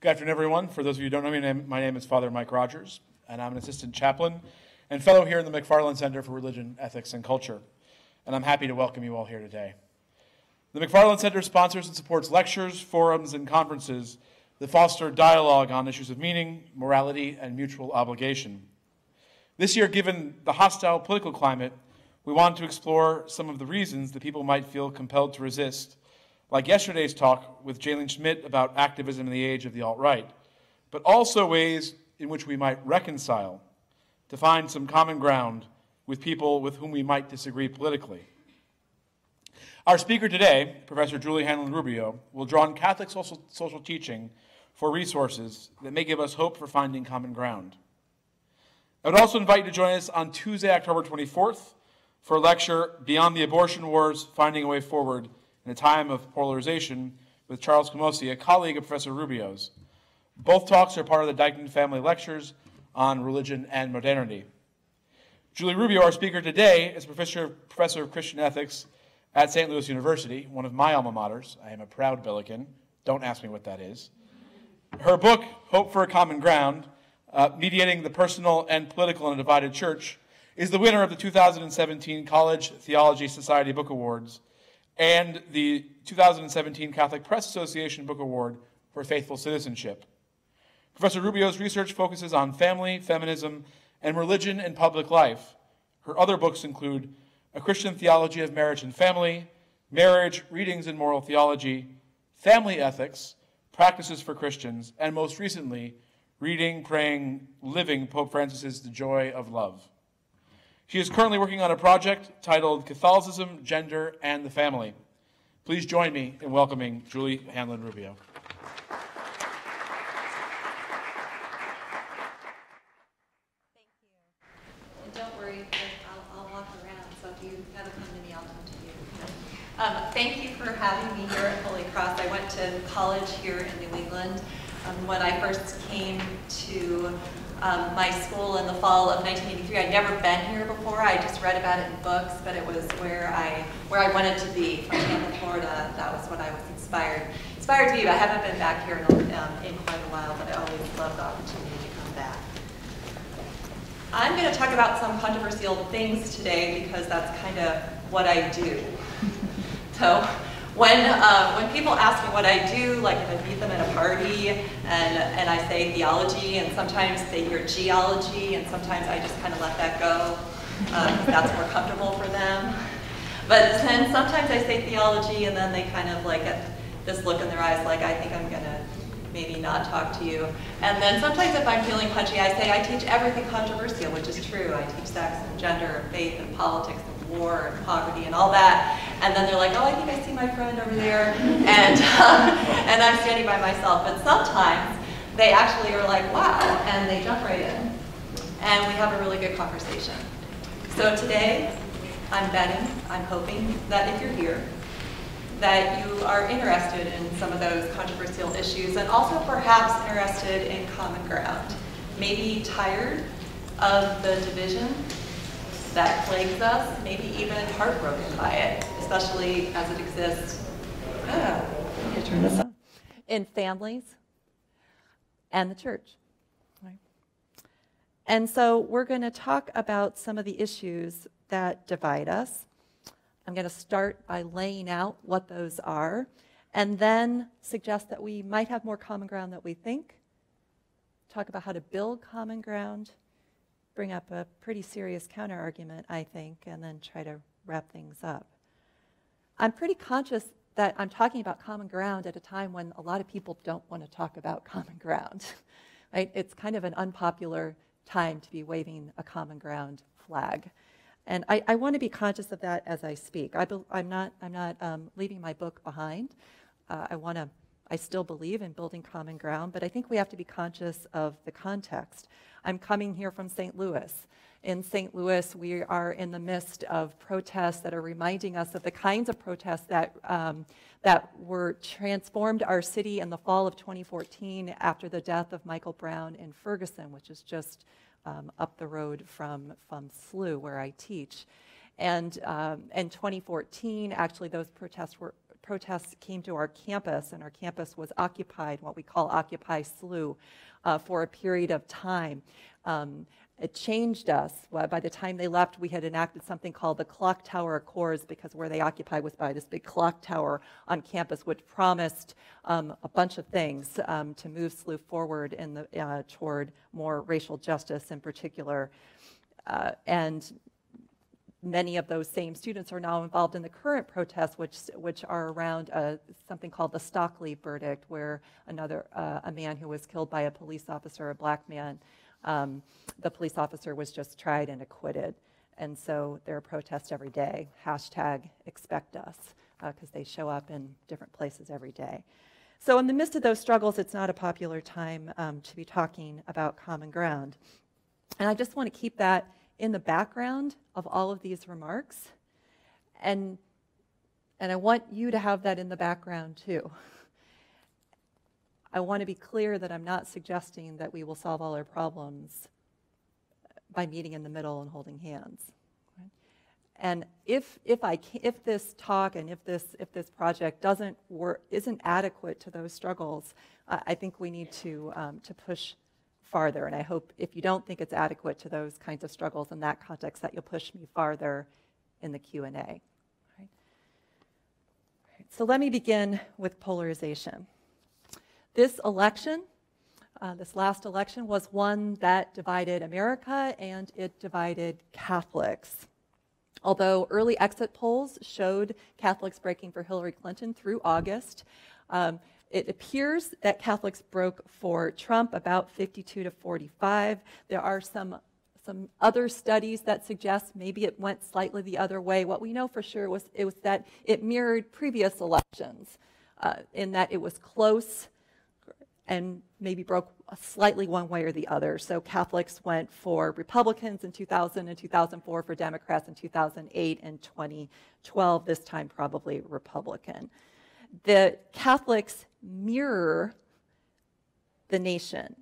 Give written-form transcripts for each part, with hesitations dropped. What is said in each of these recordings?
Good afternoon, everyone. For those of you who don't know me, my name is Father Mike Rogers, and I'm an assistant chaplain and fellow here in the McFarland Center for Religion, Ethics, and Culture. And I'm happy to welcome you all here today. The McFarland Center sponsors and supports lectures, forums, and conferences that foster dialogue on issues of meaning, morality, and mutual obligation. This year, given the hostile political climate, we want to explore some of the reasons that people might feel compelled to resist, like yesterday's talk with Jalen Schmidt about activism in the age of the alt-right, but also ways in which we might reconcile to find some common ground with people with whom we might disagree politically. Our speaker today, Professor Julie Hanlon Rubio, will draw on Catholic social teaching for resources that may give us hope for finding common ground. I would also invite you to join us on Tuesday, October 24th, for a lecture, Beyond the Abortion Wars, Finding a Way Forward in a Time of Polarization, with Charles Camosi, a colleague of Professor Rubio's. Both talks are part of the Deitchman Family Lectures on Religion and Modernity. Julie Rubio, our speaker today, is Professor of Christian Ethics at St. Louis University, one of my alma maters. I am a proud Billiken. Don't ask me what that is. Her book, Hope for a Common Ground, Mediating the Personal and Political in a Divided Church, is the winner of the 2017 College Theology Society Book Awards and the 2017 Catholic Press Association Book Award for Faithful Citizenship. Professor Rubio's research focuses on family, feminism, and religion in public life. Her other books include A Christian Theology of Marriage and Family, Marriage, Readings in Moral Theology, Family Ethics, Practices for Christians, and most recently, Reading, Praying, Living Pope Francis's The Joy of Love. She is currently working on a project titled Catholicism, Gender, and the Family. Please join me in welcoming Julie Hanlon Rubio. Thank you. And don't worry, I'll walk around, so if you have a come to me, I'll come to you. Thank you for having me here at Holy Cross. I went to college here in New England. When I first came to my school in the fall of 1983. I'd never been here before. I just read about it in books, but it was where I wanted to be. From Tampa, Florida, that was what I was inspired to be. But I haven't been back here in quite a while, but I always love the opportunity to come back. I'm going to talk about some controversial things today because that's kind of what I do. So when people ask me what I do, like if I meet them at a party and I say theology, and sometimes they hear geology, and sometimes I just kind of let that go. That's more comfortable for them. But then sometimes I say theology, and then they kind of like get this look in their eyes like, I think I'm going to maybe not talk to you. And then sometimes if I'm feeling punchy, I say I teach everything controversial, which is true. I teach sex and gender and faith and politics and war and poverty and all that. And then they're like, oh, I think I see my friend over there. And I'm standing by myself. But sometimes they actually are like, wow, and they jump right in. And we have a really good conversation. So today, I'm betting, I'm hoping that if you're here, that you are interested in some of those controversial issues and also perhaps interested in common ground. Maybe tired of the division that plagues us, maybe even heartbroken by it, especially as it exists turn this on. In families and the church. Right? And so we're going to talk about some of the issues that divide us. I'm going to start by laying out what those are, and then suggest that we might have more common ground than we think, talk about how to build common ground, bring up a pretty serious counter-argument, I think, and then try to wrap things up. I'm pretty conscious that I'm talking about common ground at a time when a lot of people don't want to talk about common ground. Right? It's kind of an unpopular time to be waving a common ground flag. And I want to be conscious of that as I speak. I'm not leaving my book behind. I still believe in building common ground, but I think we have to be conscious of the context. I'm coming here from St. Louis. In St. Louis, we are in the midst of protests that are reminding us of the kinds of protests that were transformed our city in the fall of 2014 after the death of Michael Brown in Ferguson, which is just up the road from SLU, where I teach. And in 2014, actually, those protests were protests came to our campus, and our campus was occupied, what we call Occupy SLU, for a period of time. It changed us. Well, by the time they left, we had enacted something called the Clock Tower Accords, because where they occupied was by this big clock tower on campus, which promised a bunch of things to move SLU forward in the, toward more racial justice in particular. And many of those same students are now involved in the current protests, which are around something called the Stockley verdict, where a man who was killed by a police officer, a black man, the police officer was just tried and acquitted. And so there are protests every day, #ExpectUs, because they show up in different places every day. So in the midst of those struggles, it's not a popular time to be talking about common ground. And I just want to keep that in the background of all of these remarks. And I want you to have that in the background too. I want to be clear that I'm not suggesting that we will solve all our problems by meeting in the middle and holding hands. Right? And if this talk and if this project isn't adequate to those struggles, I think we need to push farther. And I hope if you don't think it's adequate to those kinds of struggles in that context, that you'll push me farther in the Q&A. Right? So let me begin with polarization. This election, this last election, was one that divided America and it divided Catholics. Although early exit polls showed Catholics breaking for Hillary Clinton through August, it appears that Catholics broke for Trump about 52 to 45. There are some other studies that suggest maybe it went slightly the other way. What we know for sure was that it mirrored previous elections in that it was close and maybe broke slightly one way or the other. So Catholics went for Republicans in 2000 and 2004, for Democrats in 2008 and 2012, this time probably Republican. The Catholics mirror the nation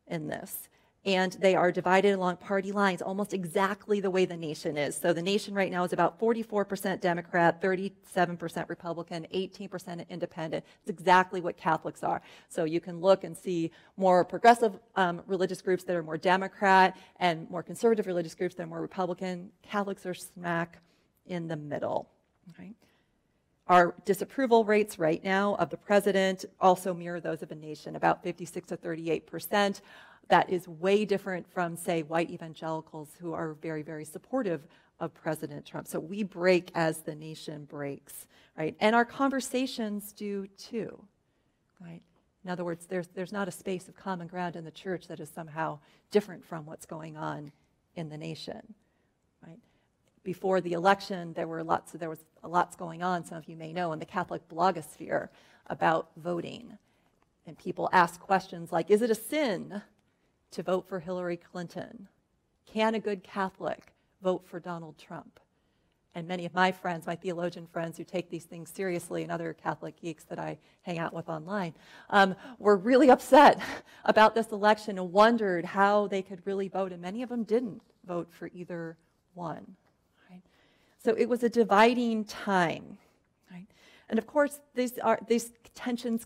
in this, and they are divided along party lines almost exactly the way the nation is. So the nation right now is about 44% Democrat, 37% Republican, 18% independent. It's exactly what Catholics are. So you can look and see more progressive religious groups that are more Democrat and more conservative religious groups that are more Republican. Catholics are smack in the middle. Right? Our disapproval rates right now of the president also mirror those of the nation, about 56 to 38%. That is way different from, say, white evangelicals who are very, very supportive of President Trump. So we break as the nation breaks, right? And our conversations do too, right? In other words, there's not a space of common ground in the church that is somehow different from what's going on in the nation, right? Before the election, there was lots going on, some of you may know, in the Catholic blogosphere about voting. And people ask questions like, is it a sin to vote for Hillary Clinton? Can a good Catholic vote for Donald Trump? And many of my friends, my theologian friends who take these things seriously, and other Catholic geeks that I hang out with online, were really upset about this election and wondered how they could really vote, and many of them didn't vote for either one. Right? So it was a dividing time. Right? And of course, these tensions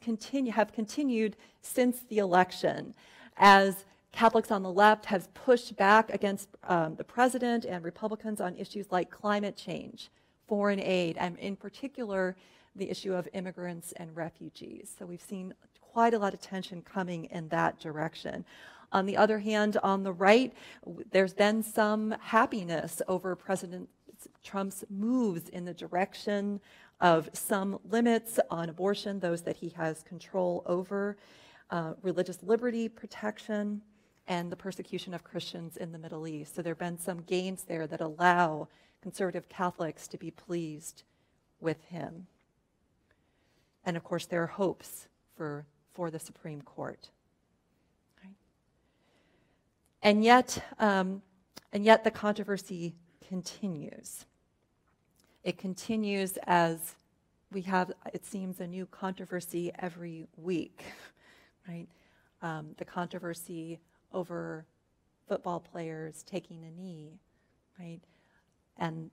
have continued since the election, as Catholics on the left have pushed back against the president and Republicans on issues like climate change, foreign aid, and in particular, the issue of immigrants and refugees. So we've seen quite a lot of tension coming in that direction. On the other hand, on the right, there's been some happiness over President Trump's moves in the direction of some limits on abortion, those that he has control over, religious liberty protection, and the persecution of Christians in the Middle East. So there have been some gains there that allow conservative Catholics to be pleased with him. And of course, there are hopes for the Supreme Court. Right? And yet the controversy continues. It continues as we have, it seems, a new controversy every week. Right? The controversy over football players taking a knee, right? And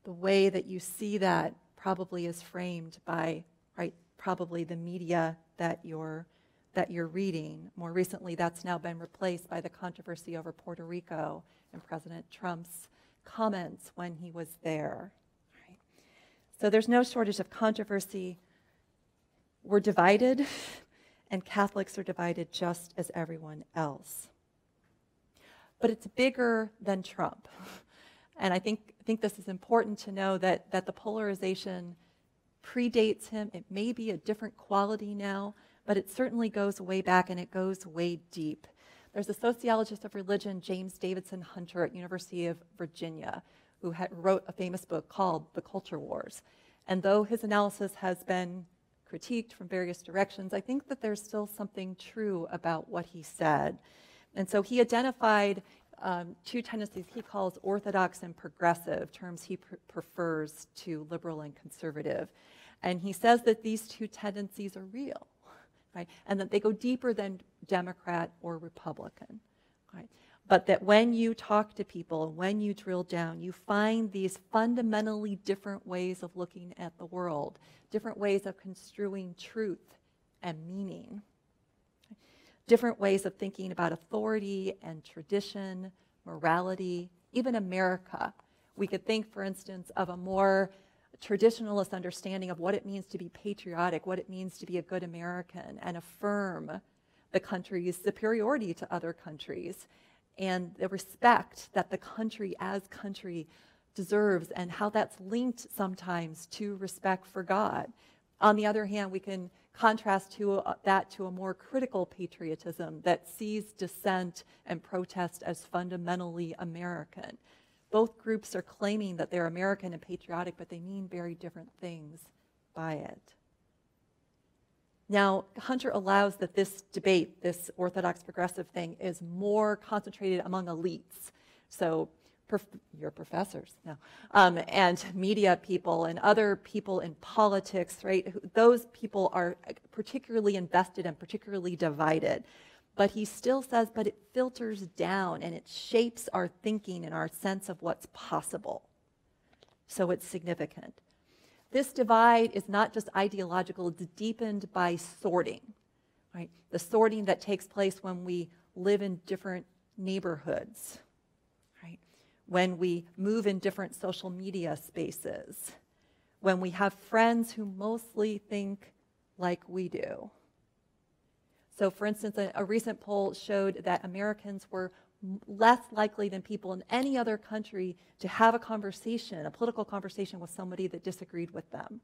the way that you see that probably is framed by, right, probably the media that you're reading. More recently, that's now been replaced by the controversy over Puerto Rico and President Trump's comments when he was there. Right? So there's no shortage of controversy. We're divided, and Catholics are divided just as everyone else. But it's bigger than Trump. And I think this is important to know that the polarization predates him. It may be a different quality now, but it certainly goes way back, and it goes way deep. There's a sociologist of religion, James Davidson Hunter at University of Virginia, who wrote a famous book called The Culture Wars. And though his analysis has been critiqued from various directions, I think that there's still something true about what he said. And so he identified two tendencies he calls orthodox and progressive, terms he prefers to liberal and conservative. And he says that these two tendencies are real, right? And that they go deeper than Democrat or Republican, right? But that when you talk to people, when you drill down, you find these fundamentally different ways of looking at the world, different ways of construing truth and meaning, different ways of thinking about authority and tradition, morality, even America. We could think, for instance, of a more traditionalist understanding of what it means to be patriotic, what it means to be a good American, and affirm the country's superiority to other countries, and the respect that the country as country deserves, and how that's linked sometimes to respect for God. On the other hand, we can contrast that to a more critical patriotism that sees dissent and protest as fundamentally American. Both groups are claiming that they're American and patriotic, but they mean very different things by it. Now, Hunter allows that this debate, this orthodox progressive thing, is more concentrated among elites. So your professors, no, and media people and other people in politics, right? Those people are particularly invested and particularly divided. But he still says, but it filters down and it shapes our thinking and our sense of what's possible. So it's significant. This divide is not just ideological, it's deepened by sorting, right? The sorting that takes place when we live in different neighborhoods, right? When we move in different social media spaces, when we have friends who mostly think like we do. So, for instance, a recent poll showed that Americans were less likely than people in any other country to have a conversation, a political conversation with somebody that disagreed with them.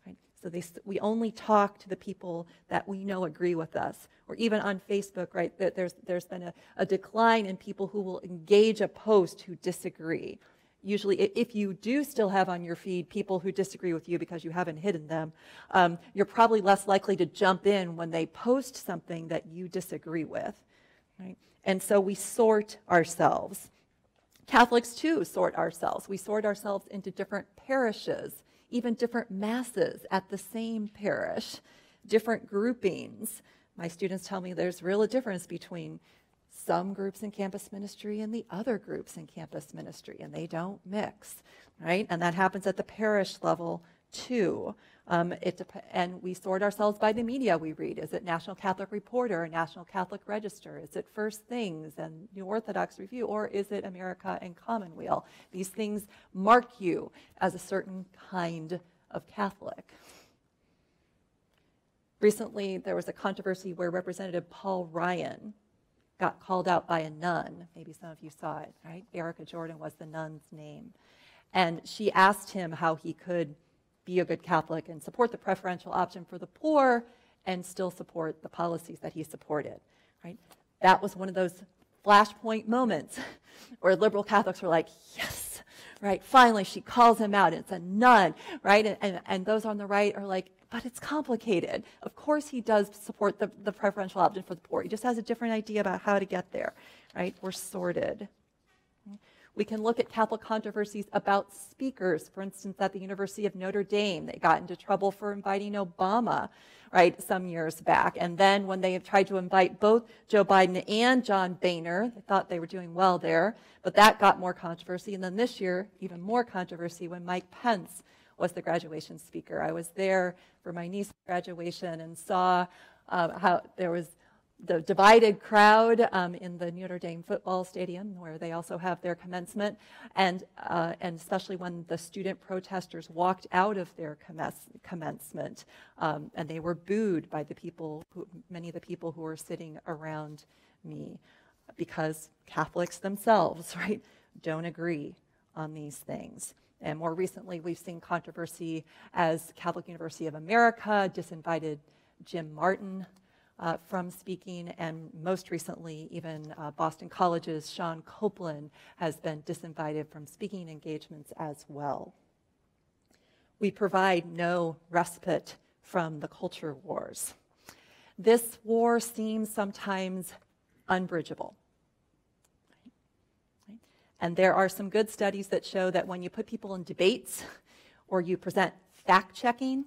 Right? So we only talk to the people that we know agree with us. Or even on Facebook, right? There's been a decline in people who will engage a post who disagree. Usually, if you do still have on your feed people who disagree with you because you haven't hidden them, you're probably less likely to jump in when they post something that you disagree with, right? And so we sort ourselves. Catholics, too, sort ourselves. We sort ourselves into different parishes, even different masses at the same parish, different groupings. My students tell me there's really a difference between some groups in campus ministry and the other groups in campus ministry, and they don't mix, right? And that happens at the parish level too. And we sort ourselves by the media we read. Is it National Catholic Reporter or National Catholic Register? Is it First Things and New Orthodox Review? Or is it America and Commonweal? These things mark you as a certain kind of Catholic. Recently, there was a controversy where Representative Paul Ryan got called out by a nun. Maybe some of you saw it, right? Erica Jordan was the nun's name. And she asked him how he could be a good Catholic and support the preferential option for the poor and still support the policies that he supported, right? That was one of those flashpoint moments where liberal Catholics were like, yes, right? Finally, she calls him out. It's a nun, right? And those on the right are like, but it's complicated. Of course he does support the preferential option for the poor. He just has a different idea about how to get there, right? We're sorted. We can look at Catholic controversies about speakers. For instance, at the University of Notre Dame, they got into trouble for inviting Obama, right, some years back. And then when they tried to invite both Joe Biden and John Boehner, they thought they were doing well there, but that got more controversy. And then this year, even more controversy when Mike Pence was the graduation speaker. I was there for my niece's graduation and saw how there was the divided crowd in the Notre Dame football stadium, where they also have their commencement, and especially when the student protesters walked out of their commencement, and they were booed by many of the people who were sitting around me, because Catholics themselves, right, don't agree on these things. And more recently, we've seen controversy as Catholic University of America disinvited Jim Martin from speaking, and most recently, even Boston College's Sean Copeland has been disinvited from speaking engagements as well. We provide no respite from the culture wars. This war seems sometimes unbridgeable. And there are some good studies that show that when you put people in debates or you present fact-checking,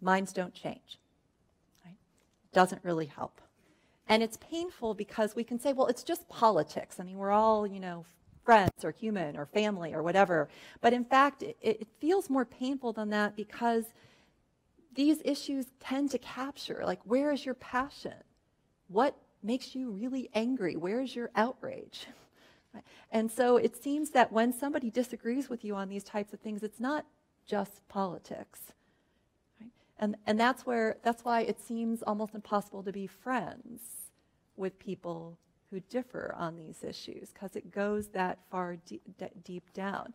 minds don't change. Doesn't really help. And it's painful because we can say, well, it's just politics. I mean, we're all, friends or human or family or whatever. But in fact, it feels more painful than that, because these issues tend to capture, like, where is your passion? What makes you really angry? Where is your outrage? And so it seems that when somebody disagrees with you on these types of things, it's not just politics. And that's why it seems almost impossible to be friends with people who differ on these issues, because it goes that far deep down.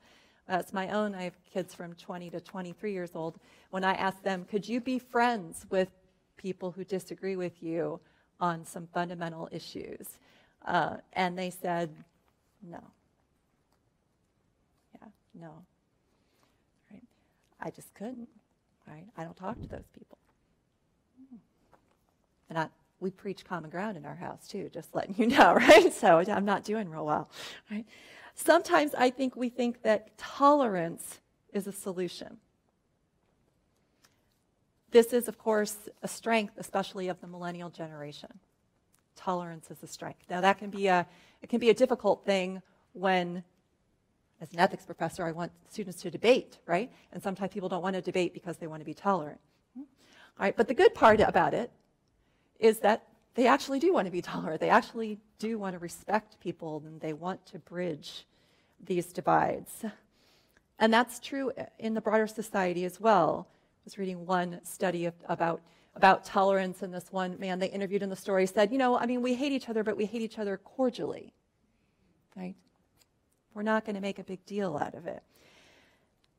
It's my own. I have kids from 20 to 23 years old. When I ask them, could you be friends with people who disagree with you on some fundamental issues? And they said, no. Yeah, no. Right? I just couldn't. Right? I don't talk to those people. And we preach common ground in our house too, just letting you know, right? So I'm not doing real well, right? Sometimes I think we think that tolerance is a solution. This is, of course, a strength, especially of the millennial generation. Tolerance is a strength. Now that can be a difficult thing when, as an ethics professor, I want students to debate, right? And sometimes people don't want to debate because they want to be tolerant. All right, but the good part about it is that they actually do want to be tolerant. They actually do want to respect people, and they want to bridge these divides. And that's true in the broader society as well. I was reading one study about tolerance, and this one man they interviewed in the story said, we hate each other, but we hate each other cordially, right? We're not going to make a big deal out of it.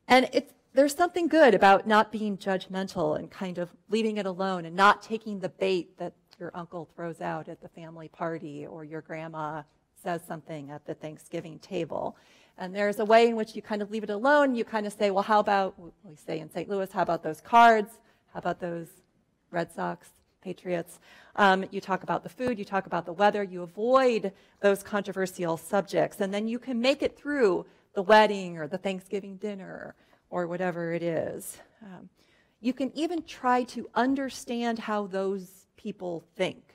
And there's something good about not being judgmental and kind of leaving it alone and not taking the bait that your uncle throws out at the family party, or your grandma says something at the Thanksgiving table. And there's a way in which you kind of leave it alone. You kind of say, well, how about, we say in St. Louis, how about those cards? How about those Red Sox, Patriots? You talk about the food, you talk about the weather, you avoid those controversial subjects, and then you can make it through the wedding or the Thanksgiving dinner or whatever it is. You can even try to understand how those people think.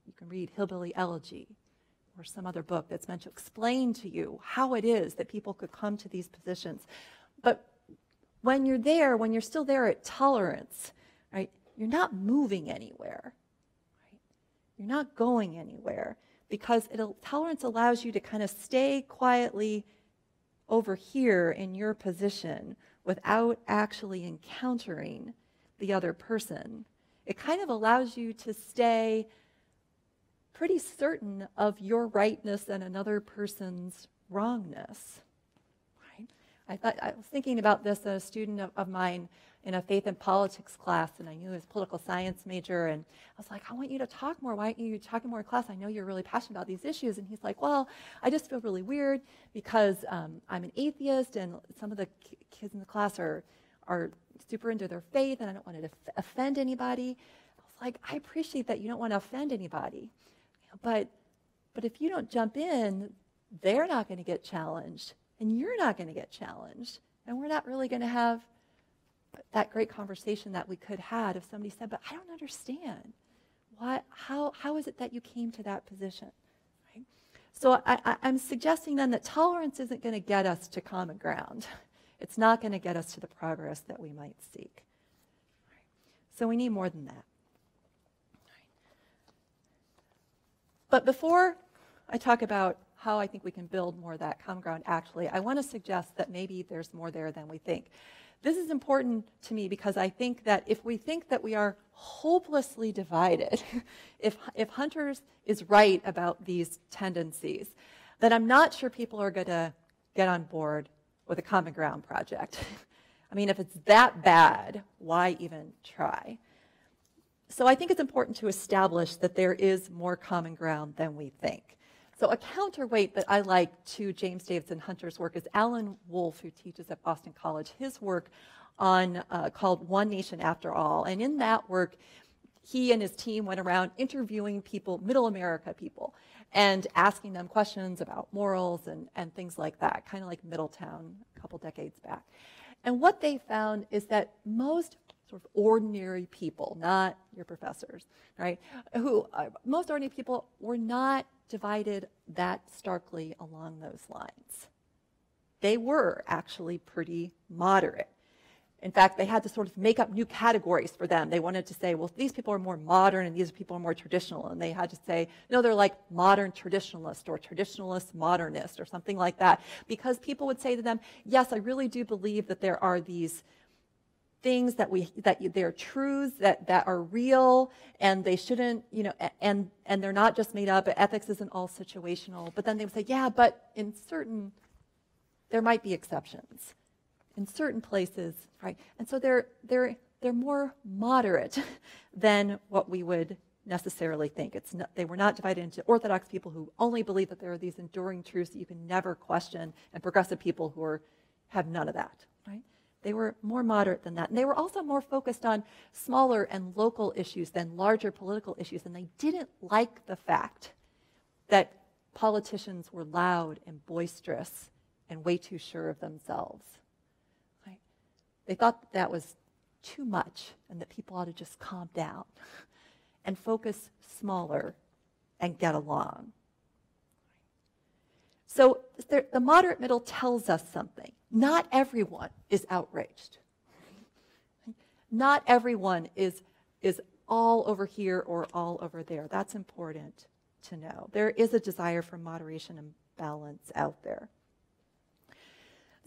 You can read Hillbilly Elegy or some other book that's meant to explain to you how it is that people could come to these positions. But when you're still there at tolerance, right, you're not moving anywhere. Right? You're not going anywhere, because tolerance allows you to kind of stay quietly over here in your position without actually encountering the other person. It kind of allows you to stay pretty certain of your rightness and another person's wrongness. Right? I was thinking about this as a student of mine in a faith and politics class, and I knew he was a political science major, and I was like, I want you to talk more. Why aren't you talking more in class? I know you're really passionate about these issues. And he's like, well, I just feel really weird because I'm an atheist, and some of the kids in the class are super into their faith, and I don't want to offend anybody. I was like, I appreciate that you don't want to offend anybody, but if you don't jump in, they're not going to get challenged, and you're not going to get challenged, and we're not really going to have that great conversation that we could have if somebody said, but I don't understand. How is it that you came to that position? So I'm suggesting then that tolerance isn't going to get us to common ground. It's not going to get us to the progress that we might seek. So we need more than that. But before I talk about how I think we can build more of that common ground, actually, I want to suggest that maybe there's more there than we think. This is important to me because I think that if we think that we are hopelessly divided, if Hunter's is right about these tendencies, then I'm not sure people are going to get on board with a common ground project. I mean, if it's that bad, why even try? So I think it's important to establish that there is more common ground than we think. So a counterweight that I like to James Davison Hunter's work is Alan Wolfe, who teaches at Boston College, his work on called One Nation After All. And in that work, he and his team went around interviewing people, middle America people, and asking them questions about morals and things like that, kind of like Middletown a couple decades back. And what they found is that most sort of ordinary people, not your professors, right, most ordinary people were not divided that starkly along those lines. They were actually pretty moderate. In fact, they had to sort of make up new categories for them. They wanted to say, well, these people are more modern and these people are more traditional. And they had to say, no, they're like modern traditionalist or traditionalist modernist or something like that. Because people would say to them, yes, I really do believe that there are these things that they're truths that are real, and they shouldn't, and they're not just made up. Ethics isn't all situational. But then they would say, yeah, but there might be exceptions in certain places, right? And so they're more moderate than what we would necessarily think. They were not divided into orthodox people who only believe that there are these enduring truths that you can never question, and progressive people who have none of that, right? They were more moderate than that. And they were also more focused on smaller and local issues than larger political issues. And they didn't like the fact that politicians were loud and boisterous and way too sure of themselves. Right? They thought that was too much and that people ought to just calm down and focus smaller and get along. So the moderate middle tells us something. Not everyone is outraged. Not everyone is all over here or all over there. That's important to know. There is a desire for moderation and balance out there.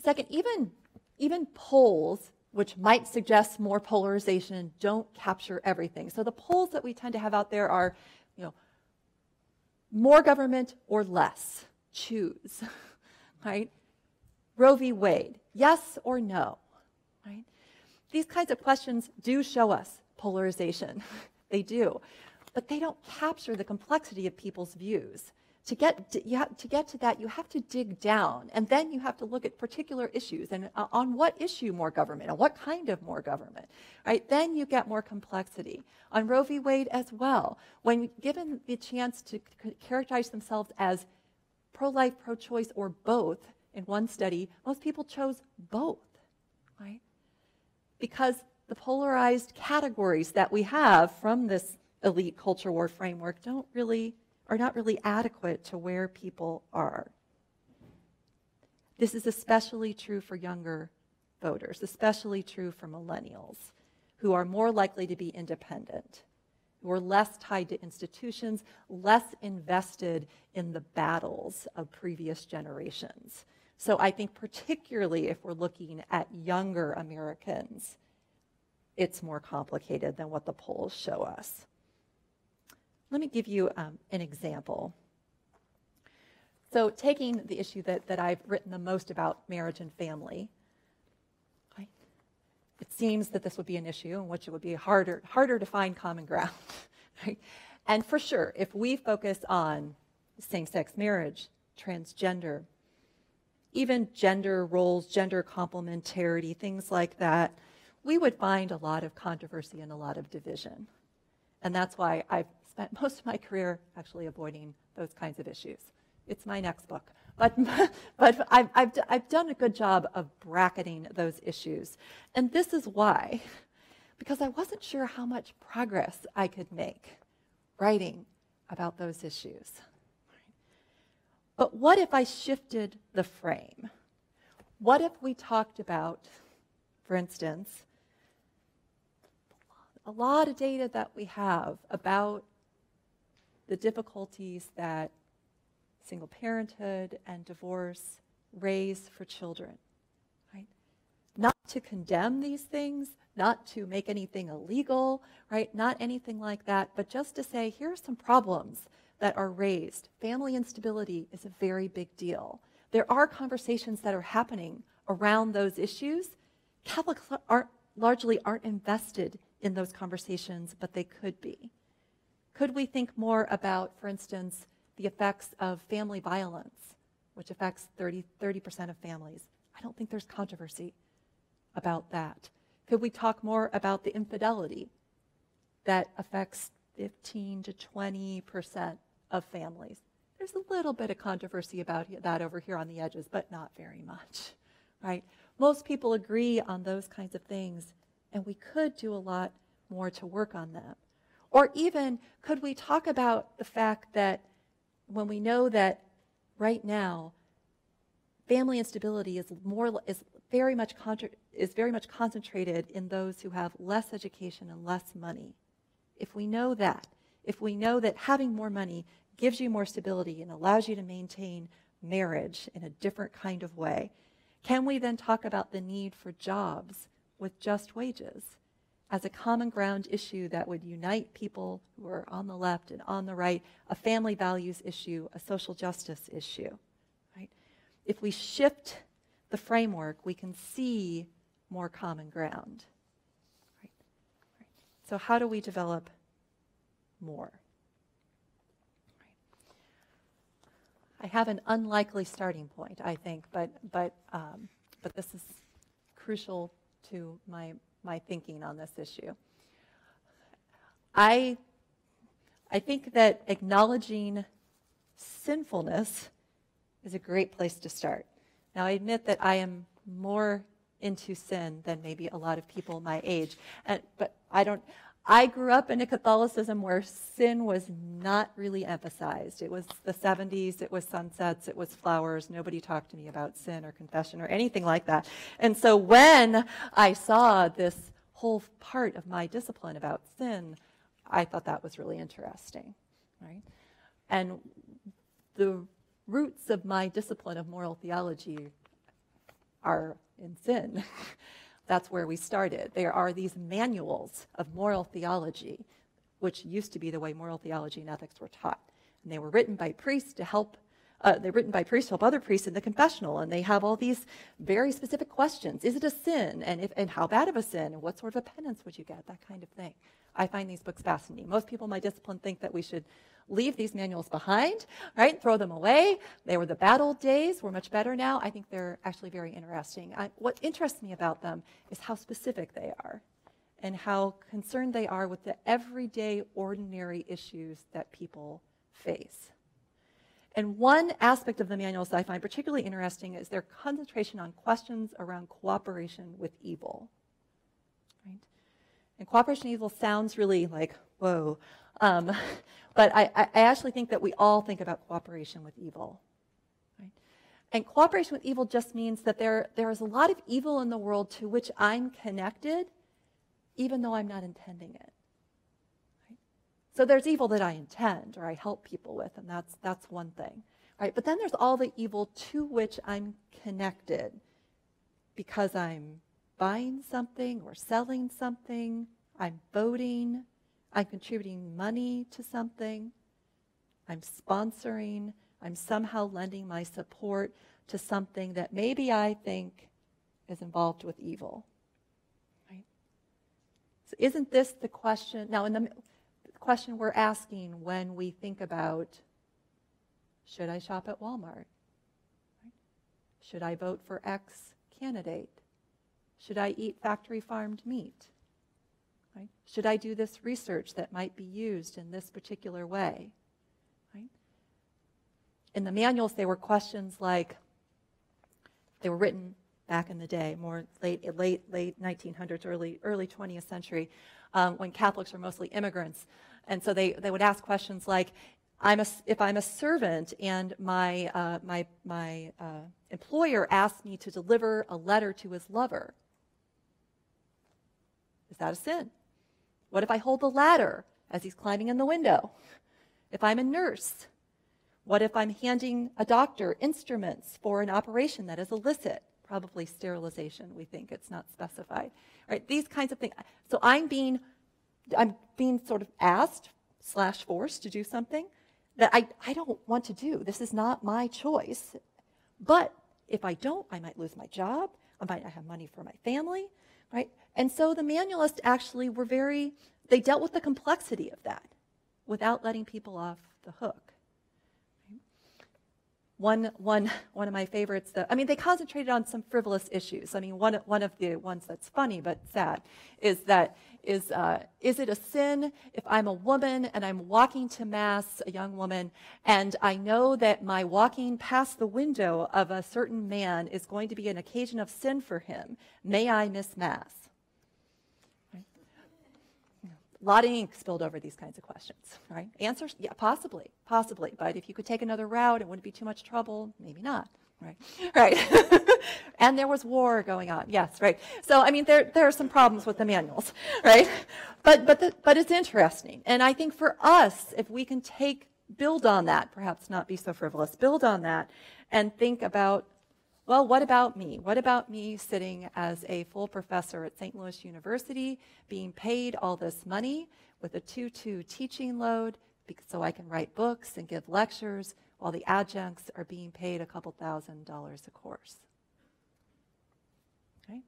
Second, even polls, which might suggest more polarization, don't capture everything. So the polls that we tend to have out there are, more government or less. Choose, right? Roe v. Wade, yes or no, right? These kinds of questions do show us polarization. They do. But they don't capture the complexity of people's views. To get to that, you have to dig down, and then you have to look at particular issues, and on what issue more government, and what kind of more government, right? Then you get more complexity. On Roe v. Wade as well, when given the chance to characterize themselves as pro-life, pro-choice, or both, in one study, most people chose both, right? Because the polarized categories that we have from this elite culture war framework are not really adequate to where people are. This is especially true for younger voters, especially true for millennials, who are more likely to be independent, who are less tied to institutions, less invested in the battles of previous generations. So I think particularly if we're looking at younger Americans, it's more complicated than what the polls show us. Let me give you an example. So taking the issue that I've written the most about, marriage and family, right? It seems that this would be an issue in which it would be harder to find common ground, right? And for sure, if we focus on same-sex marriage, transgender, even gender roles, gender complementarity, things like that, we would find a lot of controversy and a lot of division. And that's why I've spent most of my career actually avoiding those kinds of issues. It's my next book. But I've done a good job of bracketing those issues. And this is why. Because I wasn't sure how much progress I could make writing about those issues. But what if I shifted the frame? What if we talked about, for instance, a lot of data that we have about the difficulties that single parenthood and divorce raise for children, right? Not to condemn these things, not to make anything illegal, right? Not anything like that, but just to say, here are some problems that are raised. Family instability is a very big deal. There are conversations that are happening around those issues. Catholics largely aren't invested in those conversations, but they could be. Could we think more about, for instance, the effects of family violence, which affects 30% of families? I don't think there's controversy about that. Could we talk more about the infidelity that affects 15 to 20% of families? There's a little bit of controversy about that over here on the edges, but not very much, right? Most people agree on those kinds of things, and we could do a lot more to work on them. Or even, could we talk about the fact that when we know that right now family instability is very much concentrated in those who have less education and less money. If we know that having more money gives you more stability and allows you to maintain marriage in a different kind of way, can we then talk about the need for jobs with just wages as a common ground issue that would unite people who are on the left and on the right, a family values issue, a social justice issue, right? If we shift the framework, we can see more common ground. Right? Right. So how do we develop more? Right. I have an unlikely starting point, I think, but this is crucial to my thinking on this issue. I think that acknowledging sinfulness is a great place to start. Now, I admit that I am more into sin than maybe a lot of people my age, but I grew up in a Catholicism where sin was not really emphasized. It was the 70s, it was sunsets, it was flowers. Nobody talked to me about sin or confession or anything like that. And so when I saw this whole part of my discipline about sin, I thought that was really interesting, right? And the roots of my discipline of moral theology are in sin. That's where we started. There are these manuals of moral theology, which used to be the way moral theology and ethics were taught. And they were written by priests to help other priests in the confessional, and they have all these very specific questions. Is it a sin? And how bad of a sin? And what sort of a penance would you get? That kind of thing. I find these books fascinating. Most people in my discipline think that we should leave these manuals behind, right? Throw them away. They were the bad old days. We're much better now. I think they're actually very interesting. What interests me about them is how specific they are and how concerned they are with the everyday, ordinary issues that people face. And one aspect of the manuals that I find particularly interesting is their concentration on questions around cooperation with evil. Right? And cooperation with evil sounds really like, whoa. But I actually think that we all think about cooperation with evil. Right? And cooperation with evil just means that there is a lot of evil in the world to which I'm connected, even though I'm not intending it. Right? So there's evil that I intend or I help people with, and that's one thing. Right? But then there's all the evil to which I'm connected because I'm buying something or selling something, I'm voting, I'm contributing money to something, I'm sponsoring, I'm somehow lending my support to something that maybe I think is involved with evil. Right? So isn't this the question? Now, the question we're asking when we think about, should I shop at Walmart? Right? Should I vote for X candidate? Should I eat factory farmed meat? Right? Should I do this research that might be used in this particular way? Right? In the manuals, there were questions like, they were written back in the day, more late 1900s, early 20th century, when Catholics were mostly immigrants. And so they would ask questions like, if I'm a servant and my employer asks me to deliver a letter to his lover? Is that a sin? What if I hold the ladder as he's climbing in the window? If I'm a nurse, what if I'm handing a doctor instruments for an operation that is illicit? Probably sterilization, we think it's not specified. Right? These kinds of things. So I'm being sort of asked / forced to do something that I don't want to do. This is not my choice. But if I don't, I might lose my job. I might not have money for my family, right? And so the manualists actually were they dealt with the complexity of that without letting people off the hook. One of my favorites, they concentrated on some frivolous issues. I mean, one of the ones that's funny but sad is it a sin if I'm a woman and I'm walking to Mass, a young woman, and I know that my walking past the window of a certain man is going to be an occasion of sin for him? May I miss Mass? A lot of ink spilled over these kinds of questions, right? Answers, yeah, possibly. But if you could take another route, it wouldn't be too much trouble. Maybe not, right? Right. And there was war going on, yes, right? So, I mean, there are some problems with the manuals, right? But it's interesting. And I think for us, if we can build on that, perhaps not be so frivolous, build on that and think about, well, what about me? What about me sitting as a full professor at St. Louis University, being paid all this money with a 2-2 teaching load so I can write books and give lectures while the adjuncts are being paid a couple $1,000s a course? Okay?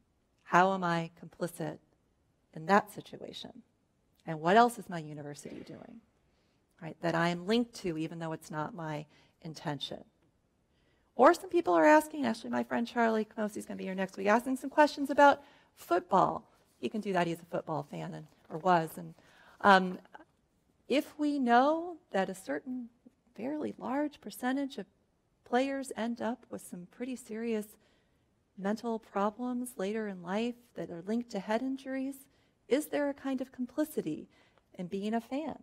How am I complicit in that situation? And what else is my university doing, right, that I am linked to even though it's not my intention? Or some people are asking, actually my friend Charlie Camosi's going to be here next week, asking some questions about football. He can do that, he's a football fan, or was. And if we know that a certain fairly large percentage of players end up with some pretty serious mental problems later in life that are linked to head injuries, is there a kind of complicity in being a fan?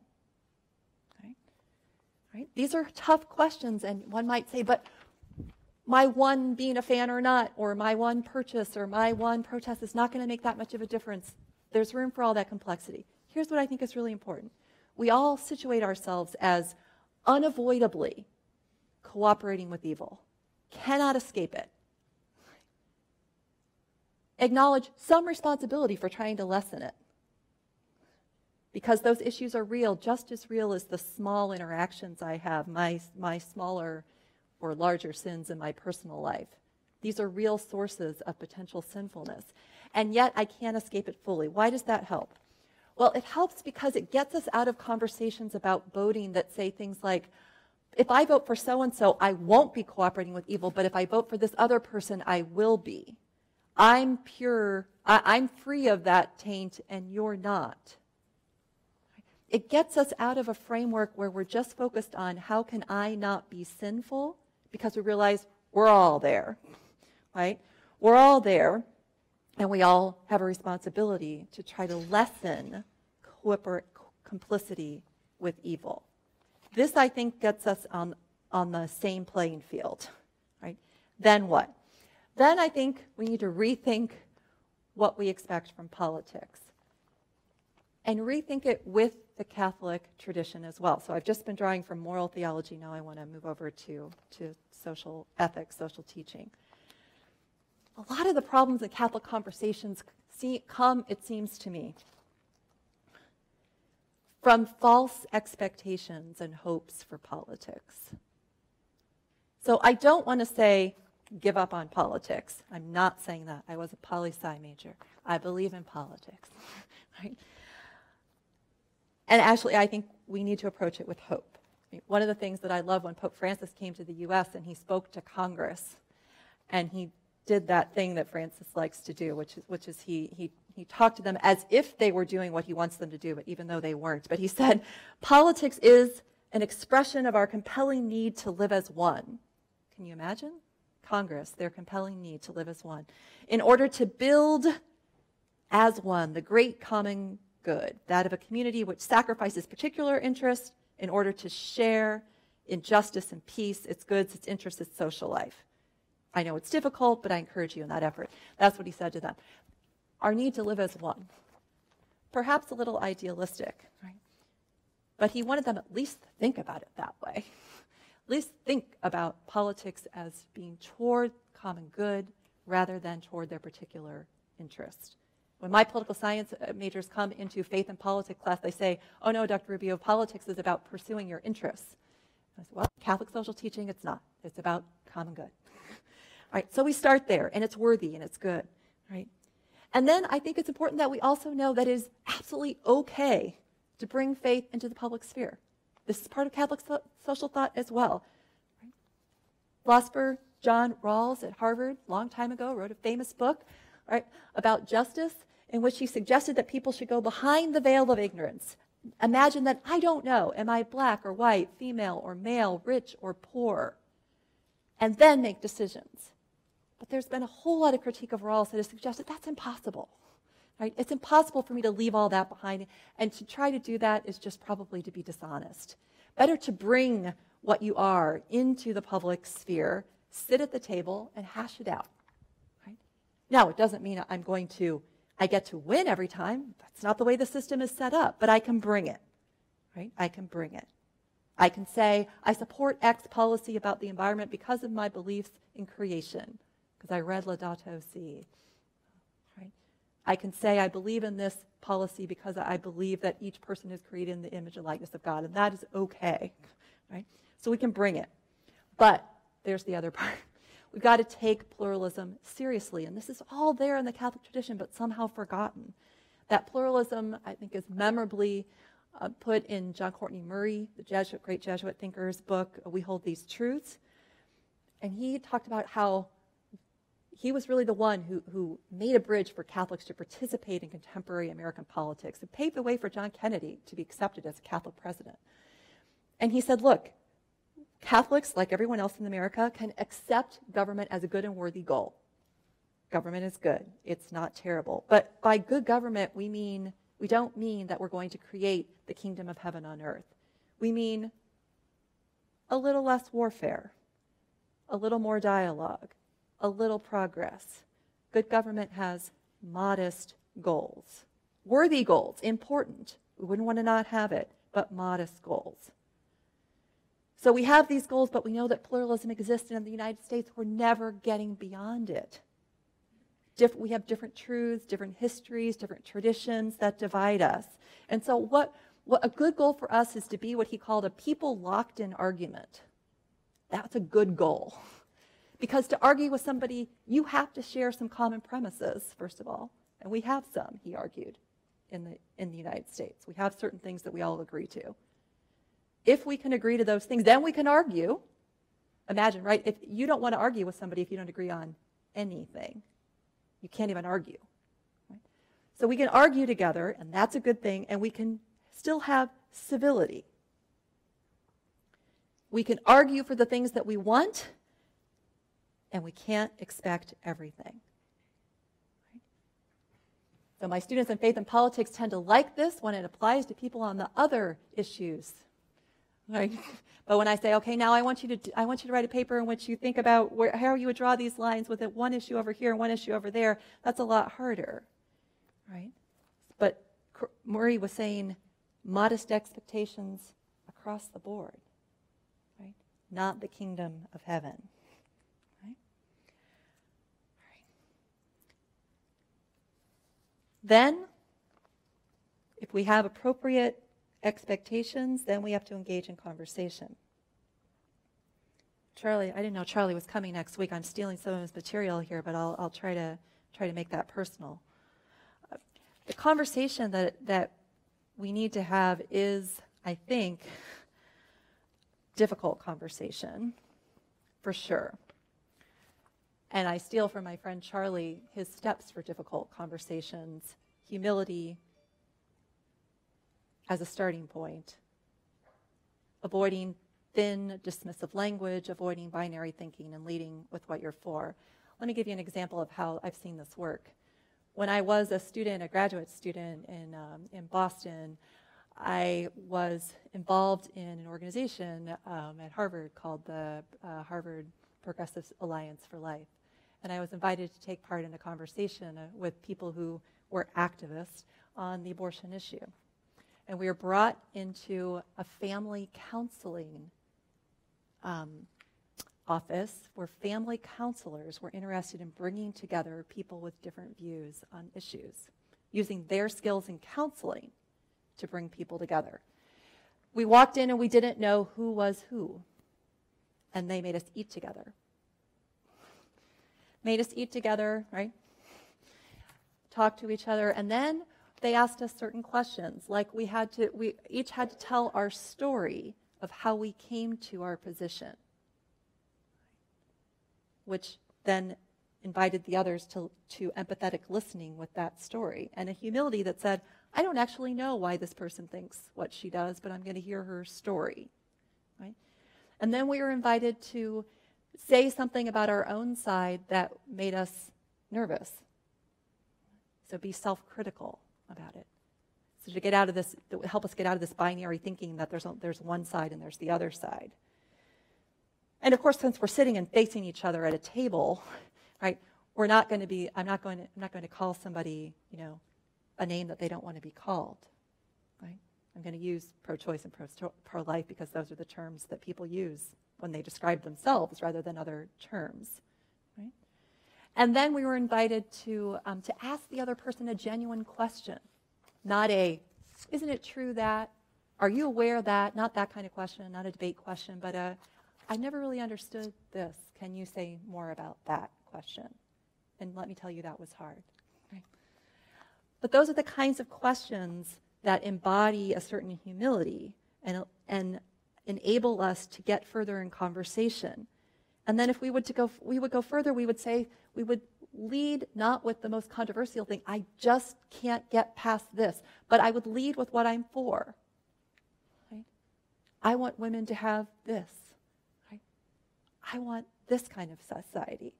Right? These are tough questions, and one might say, but my one being a fan or not, or my one purchase, or my one protest is not going to make that much of a difference. There's room for all that complexity. Here's what I think is really important. We all situate ourselves as unavoidably cooperating with evil. Cannot escape it. Acknowledge some responsibility for trying to lessen it. Because those issues are real, just as real as the small interactions I have, my smaller or larger sins in my personal life. These are real sources of potential sinfulness. And yet I can't escape it fully. Why does that help? Well, it helps because it gets us out of conversations about voting that say things like, if I vote for so-and-so, I won't be cooperating with evil, but if I vote for this other person, I will be. I'm pure, I'm free of that taint, and you're not. It gets us out of a framework where we're just focused on how can I not be sinful, because we realize we're all there, right? We're all there, and we all have a responsibility to try to lessen complicity with evil. This, I think, gets us on the same playing field, right? Then what? Then I think we need to rethink what we expect from politics and rethink it with the Catholic tradition as well. So I've just been drawing from moral theology. Now I want to move over to social ethics, social teaching. A lot of the problems in Catholic conversations come, it seems to me, from false expectations and hopes for politics. So I don't want to say, give up on politics. I'm not saying that. I was a poli-sci major. I believe in politics, right? And actually, I think we need to approach it with hope. I mean, one of the things that I love when Pope Francis came to the U.S. and he spoke to Congress, and he did that thing that Francis likes to do, which is he talked to them as if they were doing what he wants them to do, but even though they weren't. But he said, politics is an expression of our compelling need to live as one. Can you imagine? Congress, their compelling need to live as one, in order to build as one the great common good, that of a community which sacrifices particular interests in order to share in justice and peace its goods, its interests, its social life. I know it's difficult, but I encourage you in that effort. That's what he said to them. Our need to live as one. Perhaps a little idealistic, right? But he wanted them at least to think about it that way. At least think about politics as being toward common good rather than toward their particular interest. When my political science majors come into faith and politics class, they say, oh no, Dr. Rubio, politics is about pursuing your interests. I said, well, Catholic social teaching, it's not. It's about common good. All right, so we start there, and it's worthy, and it's good, right? And then I think it's important that we also know that it is absolutely okay to bring faith into the public sphere. This is part of Catholic social thought as well. Right? Philosopher John Rawls at Harvard, a long time ago, wrote a famous book, right, about justice, in which he suggested that people should go behind the veil of ignorance. Imagine that I don't know, am I black or white, female or male, rich or poor, and then make decisions. But there's been a whole lot of critique of Rawls that has suggested that's impossible. Right? It's impossible for me to leave all that behind, and to try to do that is just probably to be dishonest. Better to bring what you are into the public sphere, sit at the table, and hash it out. Right? Now, it doesn't mean I get to win every time. That's not the way the system is set up, but I can bring it. Right? I can bring it. I can say, I support X policy about the environment because of my beliefs in creation, because I read Laudato Si. I can say I believe in this policy because I believe that each person is created in the image and likeness of God, and that is okay, right? So we can bring it. But there's the other part. We've got to take pluralism seriously, and this is all there in the Catholic tradition, but somehow forgotten. That pluralism, I think, is memorably put in John Courtney Murray, the great Jesuit thinker's book, We Hold These Truths. And he talked about how he was really the one who made a bridge for Catholics to participate in contemporary American politics and paved the way for John Kennedy to be accepted as a Catholic president. And he said, look, Catholics, like everyone else in America, can accept government as a good and worthy goal. Government is good. It's not terrible. But by good government, we don't mean that we're going to create the kingdom of heaven on earth. We mean a little less warfare, a little more dialogue, a little progress. Good government has modest goals. Worthy goals, important. We wouldn't want to not have it, but modest goals. So we have these goals, but we know that pluralism exists, and in the United States, we're never getting beyond it. We have different truths, different histories, different traditions that divide us. And so what a good goal for us is to be what he called a people locked in argument. That's a good goal. Because to argue with somebody, you have to share some common premises, first of all. And we have some, he argued, in the United States. We have certain things that we all agree to. If we can agree to those things, then we can argue. Imagine, right? If you don't want to argue with somebody if you don't agree on anything, you can't even argue. Right? So we can argue together, and that's a good thing, and we can still have civility. We can argue for the things that we want, and we can't expect everything. Right? So my students in faith and politics tend to like this when it applies to people on the other issues. Right? But when I say, okay, now I want you to write a paper in which you think about how you would draw these lines with one issue over here and one issue over there, that's a lot harder. Right? But Murray was saying modest expectations across the board. Right? Not the kingdom of heaven. Then, if we have appropriate expectations, then we have to engage in conversation. Charlie, I didn't know Charlie was coming next week. I'm stealing some of his material here, but I'll try to make that personal. The conversation that we need to have is, I think, difficult conversation, for sure. And I steal from my friend Charlie his steps for difficult conversations: humility as a starting point, avoiding thin, dismissive language, avoiding binary thinking, and leading with what you're for. Let me give you an example of how I've seen this work. When I was a graduate student in Boston, I was involved in an organization at Harvard called the Harvard Progressive Alliance for Life. And I was invited to take part in a conversation with people who were activists on the abortion issue. And we were brought into a family counseling office where family counselors were interested in bringing together people with different views on issues, using their skills in counseling to bring people together. We walked in and we didn't know who was who, and they made us eat together. Made us eat together, right? Talk to each other, and then they asked us certain questions, like we each had to tell our story of how we came to our position, which then invited the others to empathetic listening with that story, and a humility that said, I don't actually know why this person thinks what she does, but I'm going to hear her story, right? And then we were invited to say something about our own side that made us nervous. So be self-critical about it. So to get out of this, that would help us get out of this binary thinking that there's one side and there's the other side. And of course, since we're sitting and facing each other at a table, right? I'm not going to call somebody, a name that they don't want to be called, right? I'm going to use pro-choice and pro-life because those are the terms that people use when they describe themselves rather than other terms, right? And then we were invited to ask the other person a genuine question, not a, isn't it true that, are you aware that, not that kind of question, not a debate question, but I never really understood this. Can you say more about that question? And let me tell you, that was hard. Right? But those are the kinds of questions that embody a certain humility and enable us to get further in conversation. And then if we would go further, we would lead not with the most controversial thing, I just can't get past this, but I would lead with what I'm for. Right? I want women to have this. Right? I want this kind of society.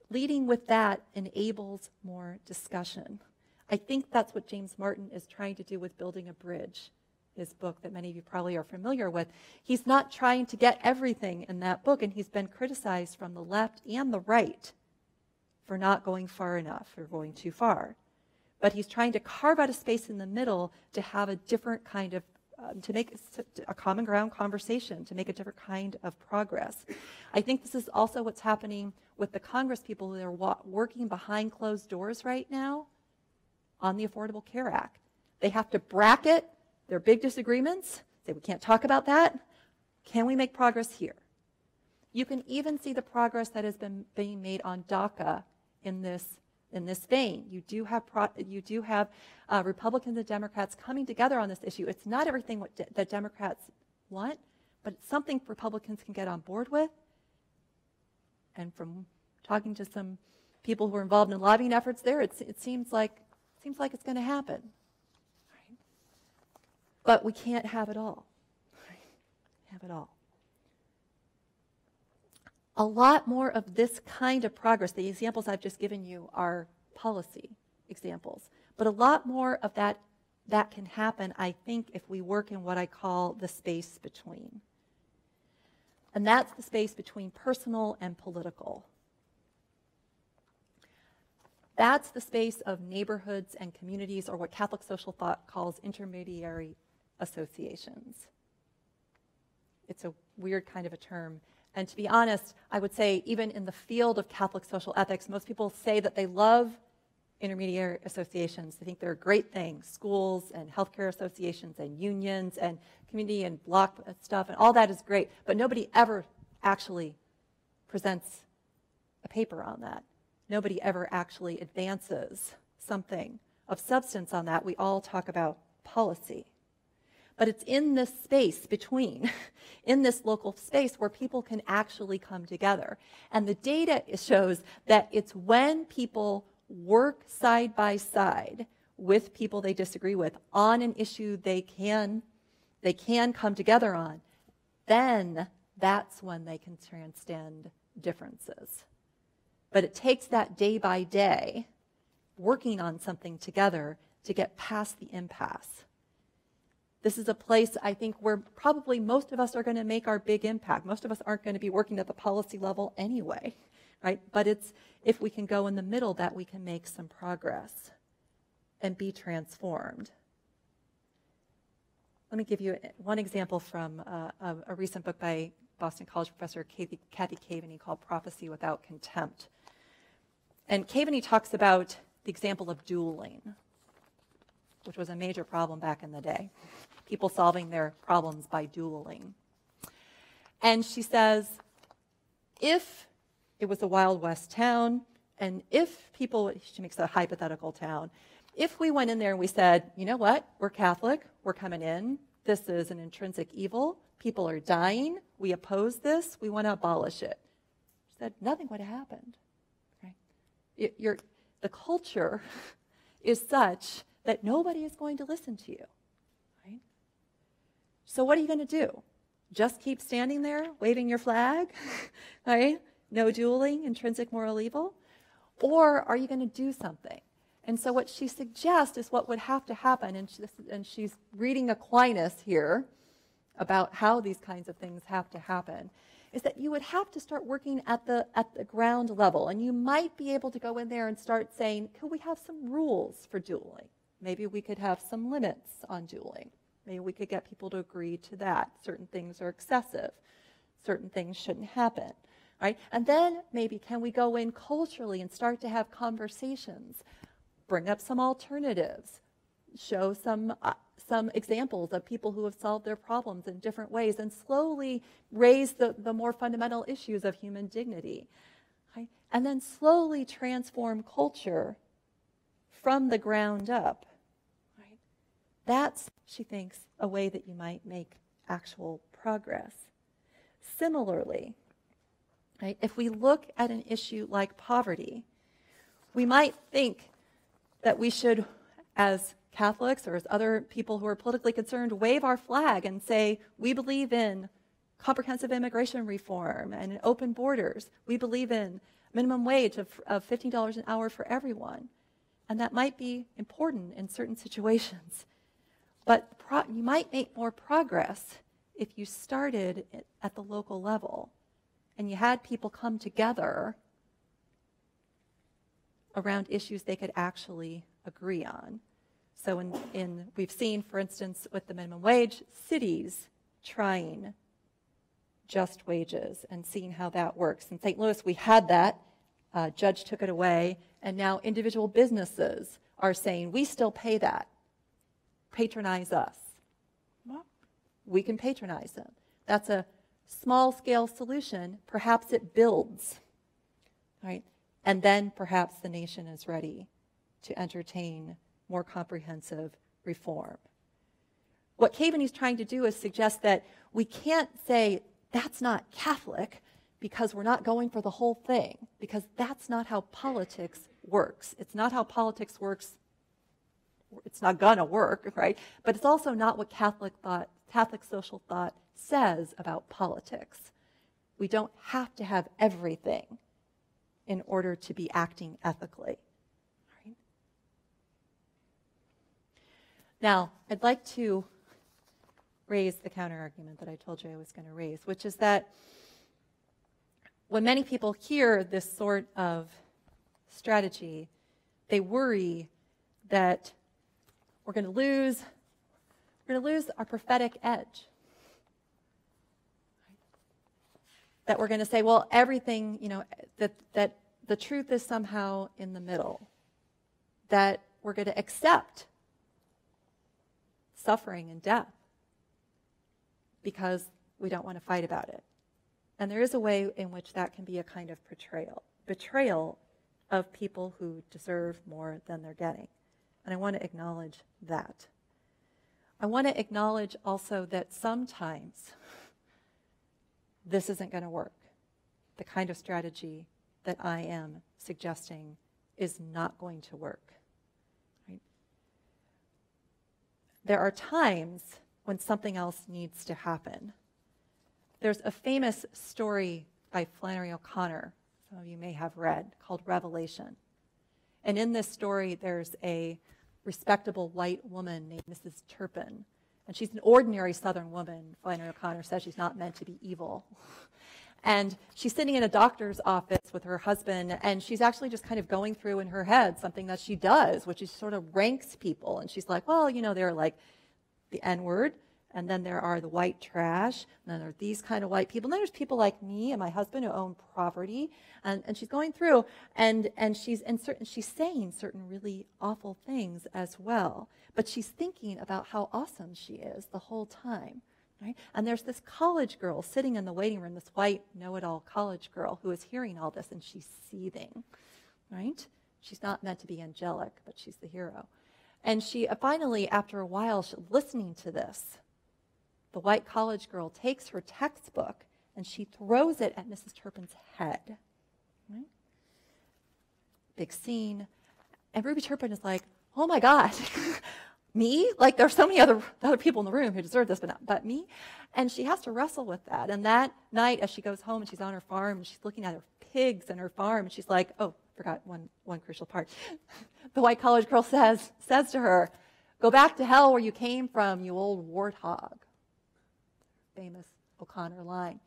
Leading with that enables more discussion. I think that's what James Martin is trying to do with Building a Bridge, his book that many of you probably are familiar with. He's not trying to get everything in that book, and he's been criticized from the left and the right for not going far enough or going too far. But he's trying to carve out a space in the middle to have a different kind of, to make a common ground conversation, to make a different kind of progress. I think this is also what's happening with the Congress people who are working behind closed doors right now on the Affordable Care Act. They have to bracket their big disagreements, say we can't talk about that. Can we make progress here? You can even see the progress that has been being made on DACA in this vein. You do have Republicans and Democrats coming together on this issue. It's not everything that Democrats want, but it's something Republicans can get on board with. And from talking to some people who are involved in lobbying efforts there, it seems like it's going to happen. Right? But we can't have it all. Right? Have it all. A lot more of this kind of progress, the examples I've just given you are policy examples, but a lot more of that can happen, I think, if we work in what I call the space between. And that's the space between personal and political. That's the space of neighborhoods and communities, or what Catholic social thought calls intermediary associations. It's a weird kind of a term. And to be honest, I would say even in the field of Catholic social ethics, most people say that they love intermediary associations. They think they're a great thing. Schools and healthcare associations and unions and community and block stuff, and all that is great. But nobody ever actually presents a paper on that. Nobody ever actually advances something of substance on that. We all talk about policy. But it's in this space between, in this local space where people can actually come together. And the data shows that it's when people work side by side with people they disagree with on an issue they can come together on, then that's when they can transcend differences. But it takes that day by day, working on something together to get past the impasse. This is a place, I think, where probably most of us are going to make our big impact. Most of us aren't going to be working at the policy level anyway, right? But it's if we can go in the middle that we can make some progress and be transformed. Let me give you one example from a recent book by Boston College professor Kathy Caveney called Prophecy Without Contempt. And Caveney talks about the example of dueling, which was a major problem back in the day. People solving their problems by dueling. And she says, if it was a Wild West town, and if people, she makes a hypothetical town, if we went in there and we said, you know what, we're Catholic, we're coming in, this is an intrinsic evil, people are dying, we oppose this, we want to abolish it. She said, nothing would have happened. Right? The culture is such that nobody is going to listen to you. Right? So what are you going to do? Just keep standing there, waving your flag? Right? No dueling, intrinsic moral evil? Or are you going to do something? And so what she suggests is what would have to happen, and she's reading Aquinas here about how these kinds of things have to happen, is that you would have to start working at the ground level. And you might be able to go in there and start saying, could we have some rules for dueling? Maybe we could have some limits on dueling. Maybe we could get people to agree to that. Certain things are excessive. Certain things shouldn't happen. Right? And then maybe can we go in culturally and start to have conversations, bring up some alternatives, show some examples of people who have solved their problems in different ways, and slowly raise the more fundamental issues of human dignity. Right? And then slowly transform culture from the ground up. Right? That's, she thinks, a way that you might make actual progress. Similarly, right, if we look at an issue like poverty, we might think that we should, as Catholics or as other people who are politically concerned, wave our flag and say, we believe in comprehensive immigration reform and open borders. We believe in minimum wage of $15 an hour for everyone. And that might be important in certain situations. But you might make more progress if you started at the local level and you had people come together around issues they could actually agree on. So we've seen, for instance, with the minimum wage, cities trying just wages and seeing how that works. In St. Louis, we had that. Judge took it away, and now individual businesses are saying, we still pay that. Patronize us. Well, we can patronize them. That's a small-scale solution. Perhaps it builds, right? And then perhaps the nation is ready to entertain more comprehensive reform. What Caveney is trying to do is suggest that we can't say that's not Catholic because we're not going for the whole thing, because that's not how politics works. It's not how politics works. It's not gonna work, right? But it's also not what Catholic social thought says about politics. We don't have to have everything in order to be acting ethically. Right? Now, I'd like to raise the counterargument that I told you I was going to raise, which is that when many people hear this sort of strategy, they worry that we're going to lose our prophetic edge. That we're going to say, well, everything, that the truth is somehow in the middle. That we're going to accept suffering and death because we don't want to fight about it. And there is a way in which that can be a kind of betrayal of people who deserve more than they're getting. And I want to acknowledge that. I want to acknowledge also that sometimes this isn't going to work. The kind of strategy that I am suggesting is not going to work. Right? There are times when something else needs to happen. There's a famous story by Flannery O'Connor, some of you may have read, called Revelation. And in this story, there's a respectable white woman named Mrs. Turpin. And she's an ordinary Southern woman. Flannery O'Connor says she's not meant to be evil. And she's sitting in a doctor's office with her husband, and she's actually just kind of going through in her head something that she does, which is sort of ranks people. And she's like, well, they're like the N-word, and then there are the white trash, and then there are these kind of white people, and then there's people like me and my husband who own property. And she's going through, and she's saying certain really awful things as well. But she's thinking about how awesome she is the whole time. Right? And there's this college girl sitting in the waiting room, this white know-it-all college girl who is hearing all this, and she's seething, right? She's not meant to be angelic, but she's the hero. And she finally, after a while, listening to this, the white college girl takes her textbook and she throws it at Mrs. Turpin's head. Right? Big scene. And Ruby Turpin is like, oh my God. Me? Like, there's so many other people in the room who deserve this, but me? And she has to wrestle with that. And that night, as she goes home and she's on her farm and she's looking at her pigs and her farm, and she's like, oh, forgot one crucial part. The white college girl says to her, go back to hell where you came from, you old warthog. Famous O'Connor line.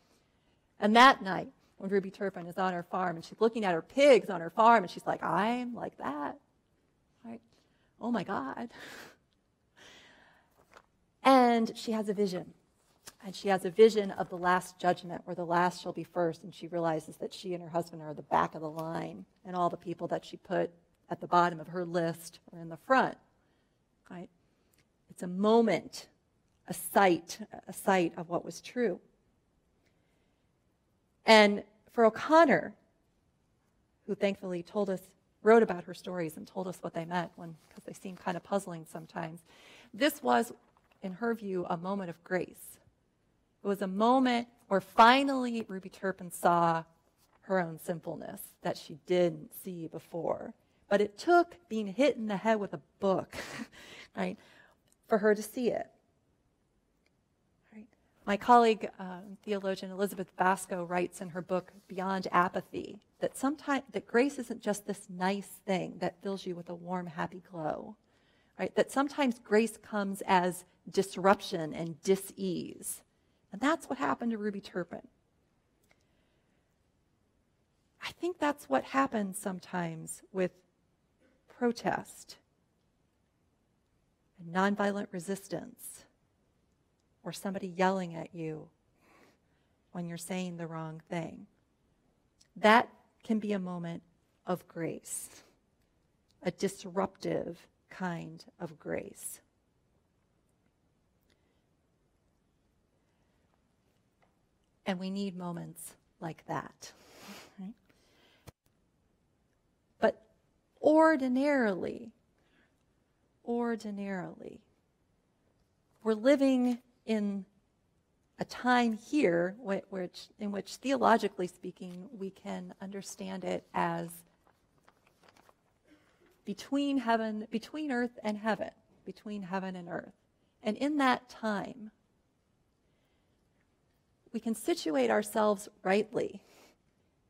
And that night, when Ruby Turpin is on her farm and she's looking at her pigs on her farm, and she's like, I'm like that. Right? Oh my God. And she has a vision. And she has a vision of the last judgment where the last shall be first. And she realizes that she and her husband are at the back of the line. And all the people that she put at the bottom of her list are in the front. Right? It's a moment, a sight of what was true. And for O'Connor, who thankfully wrote about her stories and told us what they meant, because they seem kind of puzzling sometimes, this was, in her view, a moment of grace. It was a moment where finally Ruby Turpin saw her own sinfulness that she didn't see before. But it took being hit in the head with a book, right, for her to see it. Right? My colleague, theologian Elizabeth Basco, writes in her book Beyond Apathy that grace isn't just this nice thing that fills you with a warm, happy glow. Right? That sometimes grace comes as disruption and dis-ease. And that's what happened to Ruby Turpin. I think that's what happens sometimes with protest and nonviolent resistance, or somebody yelling at you when you're saying the wrong thing. That can be a moment of grace, a disruptive kind of grace. And we need moments like that. Right? But ordinarily, we're living in a time here in which theologically speaking, we can understand it as between earth and heaven, between heaven and earth. And in that time, we can situate ourselves rightly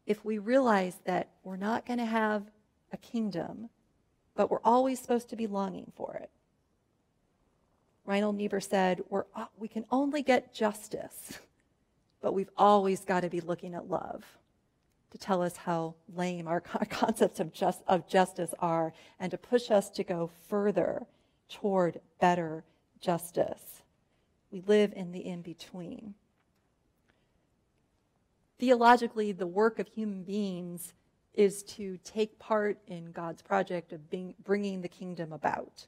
if we realize that we're not going to have a kingdom, but we're always supposed to be longing for it. Reinhold Niebuhr said, we can only get justice, but we've always got to be looking at love to tell us how lame our concepts of justice are, and to push us to go further toward better justice. We live in the in-between. Theologically, the work of human beings is to take part in God's project of bringing the kingdom about.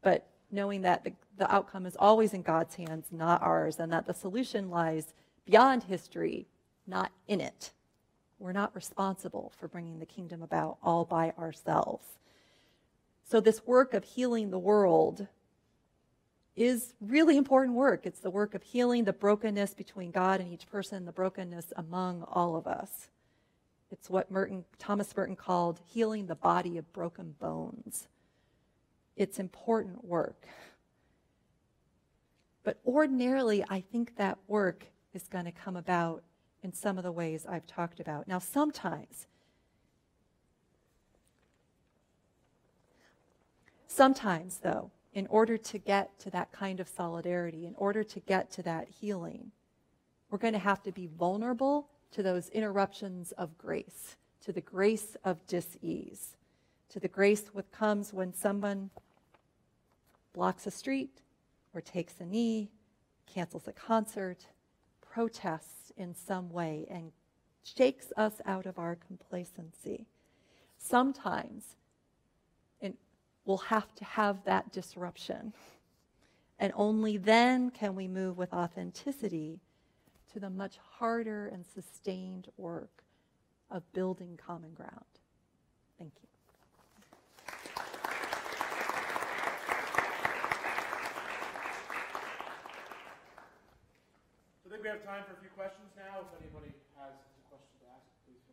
But knowing that the outcome is always in God's hands, not ours, and that the solution lies beyond history, not in it. We're not responsible for bringing the kingdom about all by ourselves. So this work of healing the world is really important work. It's the work of healing the brokenness between God and each person, the brokenness among all of us. It's what Thomas Merton called healing the body of broken bones. It's important work. But ordinarily, I think that work is going to come about in some of the ways I've talked about. Now, sometimes, though, in order to get to that kind of solidarity, in order to get to that healing, we're going to have to be vulnerable to those interruptions of grace, to the grace of dis-ease, to the grace that comes when someone blocks a street or takes a knee, cancels a concert, protests in some way, and shakes us out of our complacency. Sometimes we'll have to have that disruption. And only then can we move with authenticity to the much harder and sustained work of building common ground. Thank you. I think we have time for a few questions now. If anybody has a question to ask, please.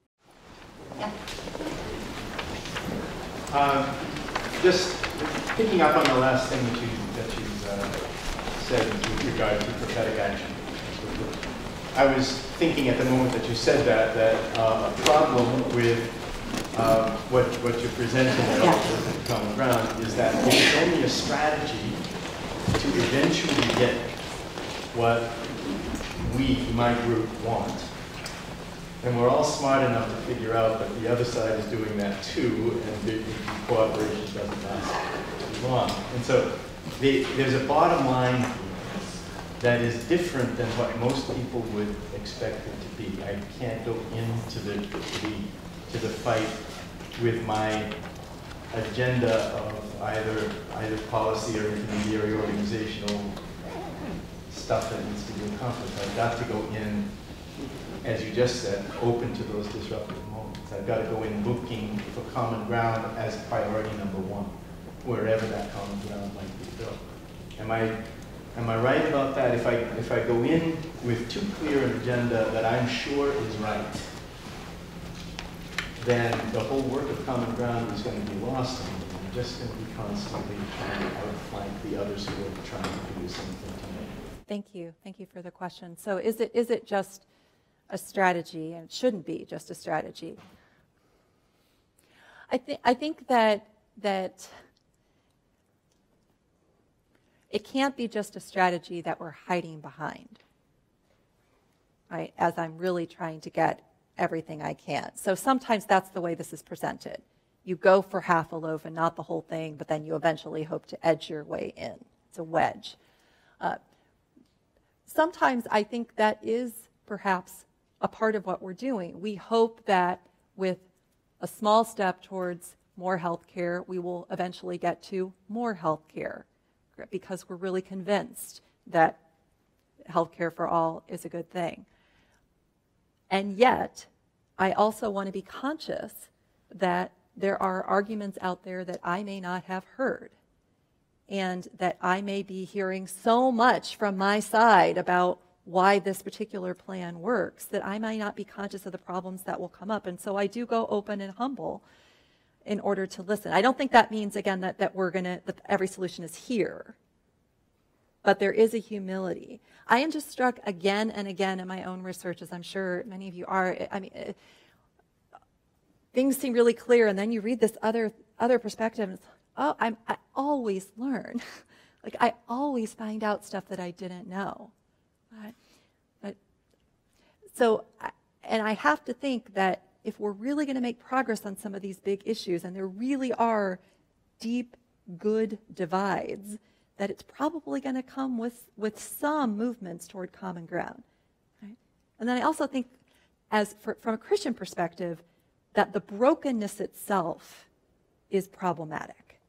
Yeah. Just picking up on the last thing that you said with regard to prophetic action. I was thinking at the moment that you said that a problem with what you're presenting as common ground is that it's only a strategy to eventually get what we, my group, want. And we're all smart enough to figure out that the other side is doing that too, and the cooperation doesn't last too long. And so there's a bottom line here that is different than what most people would expect it to be. I can't go into the fight with my agenda of either policy or intermediary organizational stuff that needs to be accomplished. I've got to go in, as you just said, open to those disruptive moments. I've got to go in looking for common ground as priority number one, wherever that common ground might be built. Am I right about that? If I go in with too clear an agenda that I'm sure is right, then the whole work of common ground is going to be lost on me. I'm just going to be constantly trying to outflank the others who are trying to do the same thing to me. Thank you. Thank you for the question. So is it just a strategy? And it shouldn't be just a strategy. I think that it can't be just a strategy that we're hiding behind, right? As I'm really trying to get everything I can. So sometimes that's the way this is presented. You go for half a loaf and not the whole thing, but then you eventually hope to edge your way in. It's a wedge. Sometimes I think that is perhaps a part of what we're doing. We hope that with a small step towards more health care, we will eventually get to more health care, because we're really convinced that health care for all is a good thing. And yet, I also want to be conscious that there are arguments out there that I may not have heard, and that I may be hearing so much from my side about why this particular plan works that I might not be conscious of the problems that will come up. And so I do go open and humble in order to listen. I don't think that means, again, that every solution is here. But there is a humility. I am just struck again and again in my own research, as I'm sure many of you are. I mean, things seem really clear, and then you read this other perspective, and it's, oh, I always learn. Like, I always find out stuff that I didn't know. Right? And I have to think that if we're really going to make progress on some of these big issues, and there really are deep, good divides, that it's probably going to come with some movements toward common ground. Right? And then I also think, from a Christian perspective, that the brokenness itself is problematic.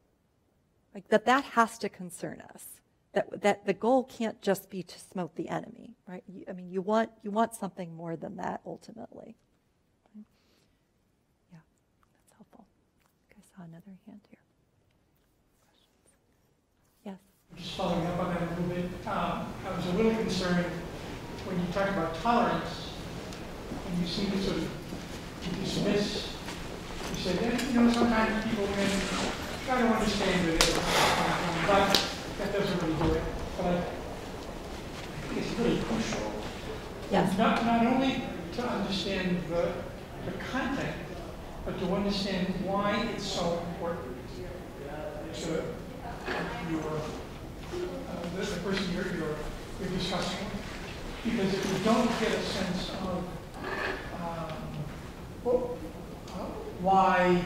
Like that has to concern us. That the goal can't just be to smote the enemy, right? You want something more than that ultimately. Okay. Yeah, that's helpful. I saw another hand here. Questions? Yes. Just following up on that a little bit, I was a little concerned when you talk about tolerance, and you seem to sort of dismiss. You said that sometimes people can try to understand it, but that doesn't really do it. But I think it's really crucial. Yes. Not only to understand the content, but to understand why it's so important to the person you're discussing with. Because if you don't get a sense of why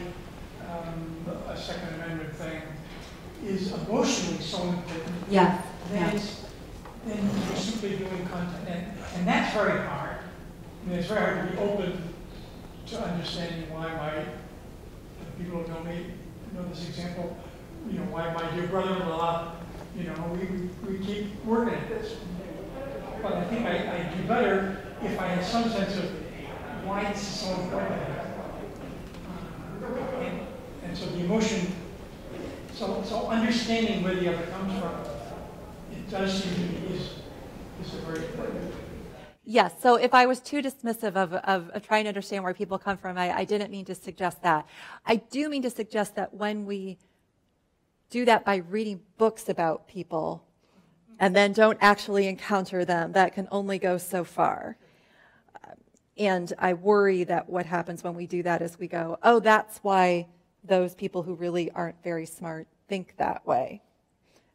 a Second Amendment thing is emotionally so important, Yeah. then you're simply doing content. And that's very hard. I mean, it's very hard to be open to understanding why people who know me know this example, why my dear brother-in-law, we keep working at this. But I think I'd do better if I had some sense of why this is so important. And so the emotion, so understanding where the other comes from, it does seem to me is a very important. Yes, so if I was too dismissive of trying to understand where people come from, I didn't mean to suggest that. I do mean to suggest that when we do that by reading books about people and then don't actually encounter them, that can only go so far. And I worry that what happens when we do that is we go, oh, that's why those people who really aren't very smart think that way.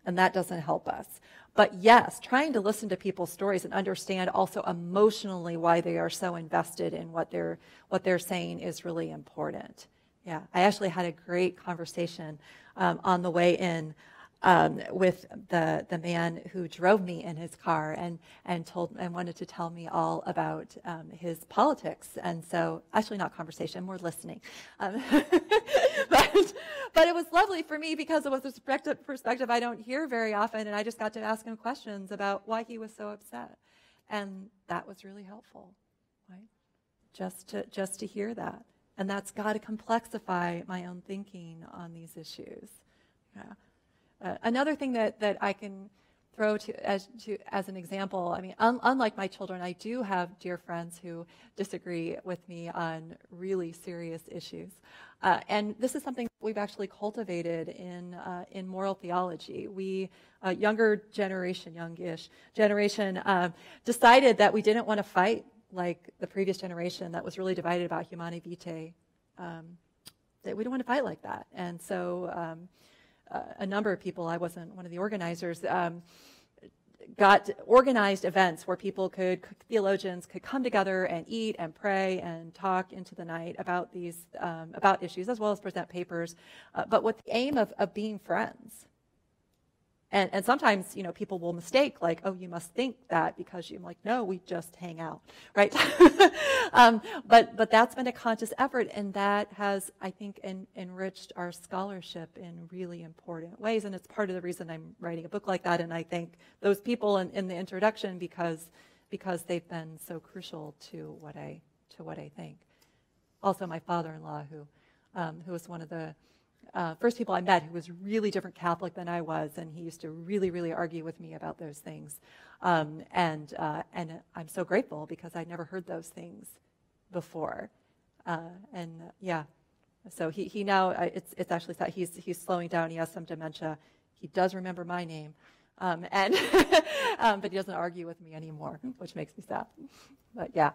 And that doesn't help us. But yes, trying to listen to people's stories and understand also emotionally why they are so invested in what they're saying is really important. Yeah, I actually had a great conversation on the way in with the man who drove me in his car and wanted to tell me all about his politics. And so, actually not conversation, more listening. But it was lovely for me because it was a perspective I don't hear very often, and I just got to ask him questions about why he was so upset. And that was really helpful, right? Just to hear that. And that's got to complexify my own thinking on these issues. Yeah. Another thing that I can throw as an example, I mean, unlike my children, I do have dear friends who disagree with me on really serious issues. And this is something we've actually cultivated in moral theology. We, youngish generation, decided that we didn't want to fight like the previous generation that was really divided about humani vitae. That we don't want to fight like that. And so a number of people, I wasn't one of the organizers, got organized events where theologians could come together and eat and pray and talk into the night about these, about issues, as well as present papers, but with the aim of being friends. And sometimes, people will mistake, like, oh, you must think that because you're like, no, we just hang out, right? But that's been a conscious effort, and that has, I think, enriched our scholarship in really important ways. And it's part of the reason I'm writing a book like that. And I thank those people in the introduction because they've been so crucial to what I think. Also, my father-in-law, who was one of the first people I met who was really different Catholic than I was, and he used to really, really argue with me about those things. And I'm so grateful because I'd never heard those things before. So he now, it's actually sad. He's slowing down. He has some dementia. He does remember my name, but he doesn't argue with me anymore, which makes me sad. But yeah,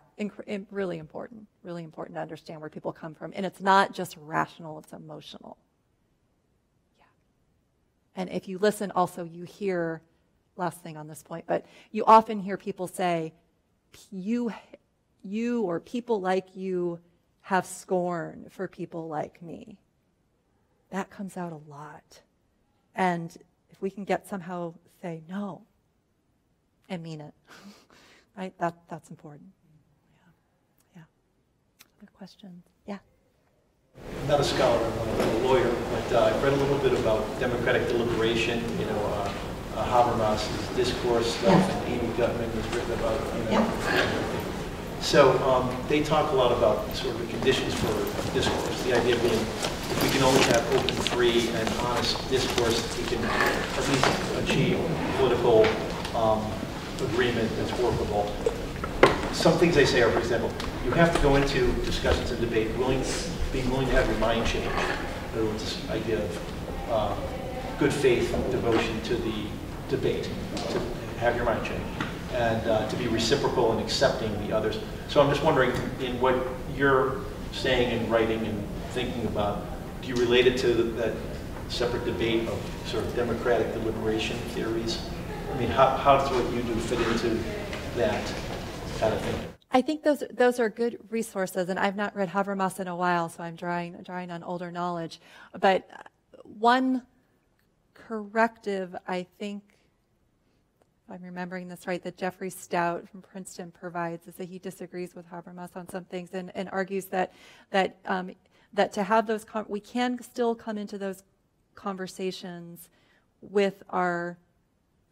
really important to understand where people come from. And it's not just rational, it's emotional. And if you listen also, you hear, last thing on this point, but you often hear people say, you or people like you have scorn for people like me. That comes out a lot. And if we can somehow say no and mean it, right? That's important. Yeah. Other questions? Yeah. I'm not a scholar, I'm a lawyer, but I've read a little bit about democratic deliberation, Habermas's discourse stuff, and Amy Gutman has written about, So they talk a lot about sort of the conditions for discourse, the idea being if we can only have open, free, and honest discourse, we can at least achieve political agreement that's workable. Some things they say are, for example, you have to go into discussions and debate being willing to have your mind change. In other words, this idea of good faith devotion to the debate, to have your mind change, and to be reciprocal and accepting the others. So I'm just wondering, in what you're saying and writing and thinking about, do you relate it to that separate debate of sort of democratic deliberation theories? I mean, how does what you do fit into that kind of thing? I think those are good resources, and I've not read Habermas in a while, so I'm drawing on older knowledge. But one corrective, I think, if I'm remembering this right, that Jeffrey Stout from Princeton provides is that he disagrees with Habermas on some things and argues that to have those, we can still come into those conversations with our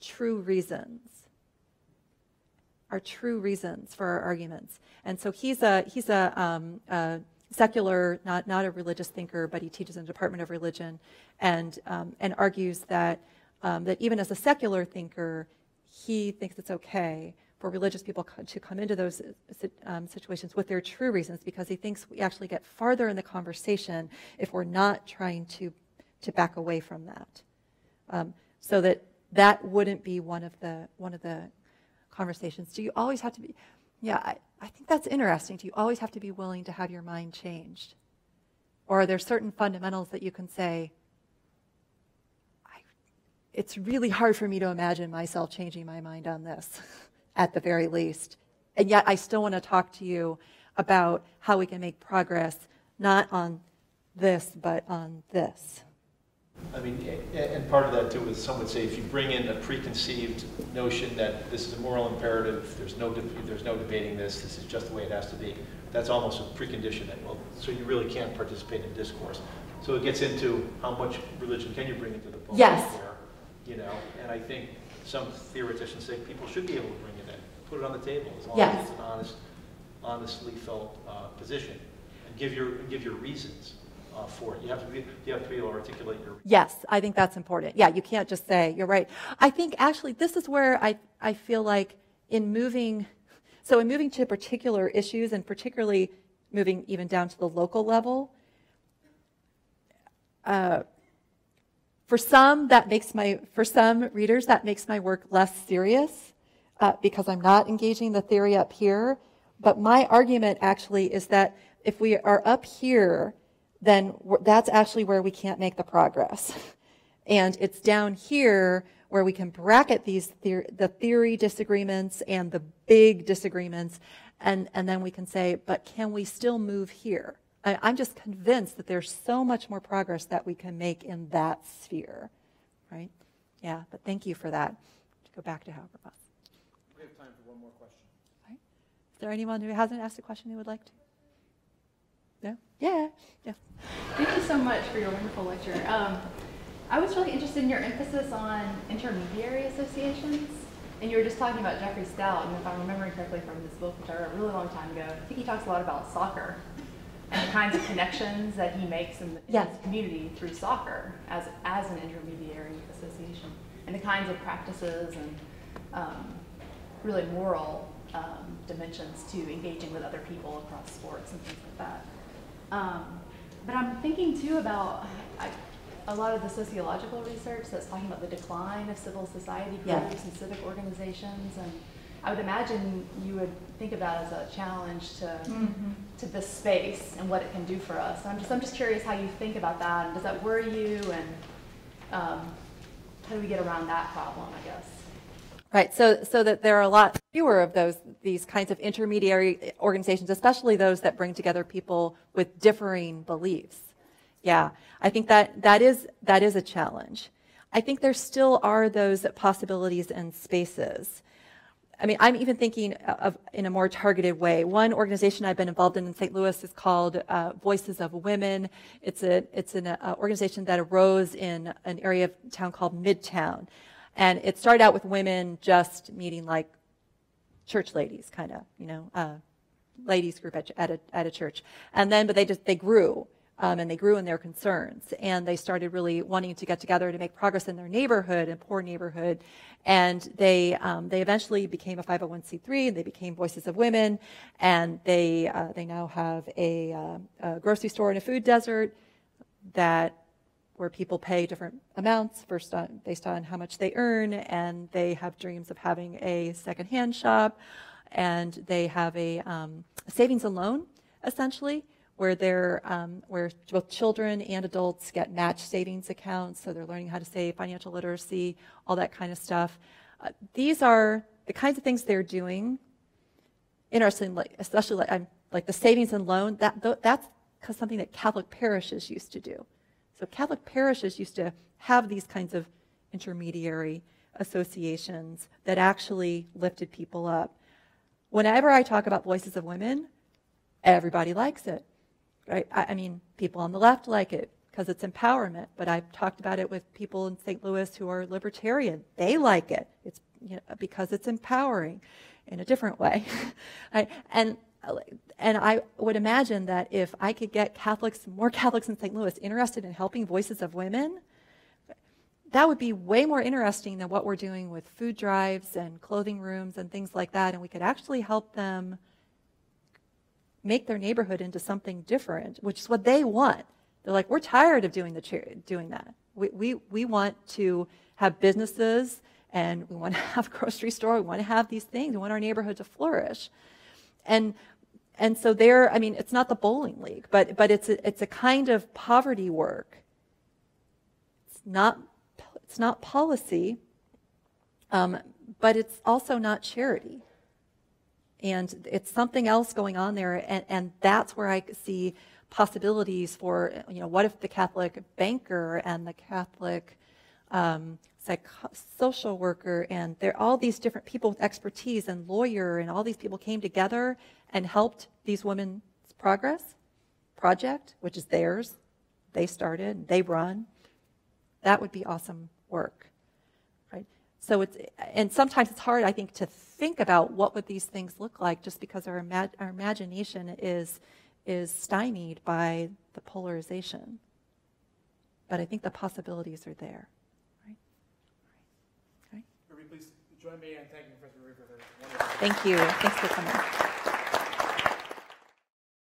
true reasons for our arguments. And so he's a secular, not a religious thinker, but he teaches in the Department of Religion, and argues that even as a secular thinker, he thinks it's okay for religious people to come into those situations with their true reasons, because he thinks we actually get farther in the conversation if we're not trying to back away from that. So that wouldn't be one of the conversations. Do you always have to be? Yeah, I think that's interesting. Do you always have to be willing to have your mind changed, or are there certain fundamentals that you can say, it's really hard for me to imagine myself changing my mind on this, at the very least. And yet I still want to talk to you about how we can make progress, not on this, but on this. I mean, and part of that too is some would say if you bring in a preconceived notion that this is a moral imperative, there's no debating this is just the way it has to be, that's almost a precondition that, well, so you really can't participate in discourse. So it gets into how much religion can you bring into the polemic Yes. there, you know, and I think some theoreticians say people should be able to bring it in, put it on the table as long Yes. as it's an honestly felt position, and give your reasons for it. You have to be able to articulate your reasons. Yes, I think that's important. Yeah, you can't just say, you're right. I think actually this is where I feel like in moving to particular issues, and particularly moving even down to the local level, for some readers that makes my work less serious because I'm not engaging the theory up here. But my argument actually is that if we are up here, then that's actually where we can't make the progress. And it's down here where we can bracket the theory disagreements and the big disagreements, and then we can say, but can we still move here? I'm just convinced that there's so much more progress that we can make in that sphere, right? Yeah, but thank you for that. To go back to Habermas. We have time for one more question. Right. Is there anyone who hasn't asked a question who would like to? No? Yeah. Thank you so much for your wonderful lecture. I was really interested in your emphasis on intermediary associations, and you were just talking about Jeffrey Stout, and if I'm remembering correctly from this book, which I read a really long time ago, I think he talks a lot about soccer and the kinds of connections that he makes in his community through soccer as an intermediary association, and the kinds of practices and really moral dimensions to engaging with other people across sports and things like that. But I'm thinking too about a lot of the sociological research that's talking about the decline of civil society groups and civic organizations, and I would imagine you would think of that as a challenge to this space and what it can do for us. I'm just curious how you think about that, and does that worry you, and how do we get around that problem, I guess? Right, so that there are a lot fewer of these kinds of intermediary organizations, especially those that bring together people with differing beliefs. Yeah, I think that is a challenge. I think there still are those possibilities and spaces. I mean, I'm even thinking of in a more targeted way. One organization I've been involved in St. Louis is called Voices of Women. It's an organization that arose in an area of town called Midtown. And it started out with women just meeting like church ladies, kind of, ladies group at a church. And then, but they grew, and they grew in their concerns. And they started really wanting to get together to make progress in their neighborhood, and poor neighborhood. And they eventually became a 501c3, and they became Voices of Women. And they now have a grocery store and a food desert where people pay different amounts based on how much they earn, and they have dreams of having a secondhand shop, and they have a savings and loan, essentially, where both children and adults get match savings accounts, so they're learning how to save, financial literacy, all that kind of stuff. These are the kinds of things they're doing. Interesting, especially like the savings and loan. That's something that Catholic parishes used to do. So Catholic parishes used to have these kinds of intermediary associations that actually lifted people up. Whenever I talk about Voices of Women, everybody likes it. Right? I mean, people on the left like it because it's empowerment, but I've talked about it with people in St. Louis who are libertarian. They like it. It's because it's empowering in a different way. And I would imagine that if I could get more Catholics in St. Louis interested in helping Voices of Women, that would be way more interesting than what we're doing with food drives and clothing rooms and things like that, and we could actually help them make their neighborhood into something different, which is what they want. They're like, we're tired of doing that. We want to have businesses, and we want to have a grocery store. We want to have these things. We want our neighborhood to flourish. And so I mean, it's not the bowling league, but it's a kind of poverty work. It's not policy, but it's also not charity. And it's something else going on there, and that's where I see possibilities for, what if the Catholic banker and the Catholic social worker, and there all these different people with expertise and lawyer, and all these people came together and helped these women's project, which is theirs. They started, they run. That would be awesome work. So and sometimes it's hard, I think, to think about what would these things look like just because our imagination is stymied by the polarization. But I think the possibilities are there. Right? Okay. Ruby, please join me in thanking Professor Rubio for their wonderful. Thank you. Thanks for coming.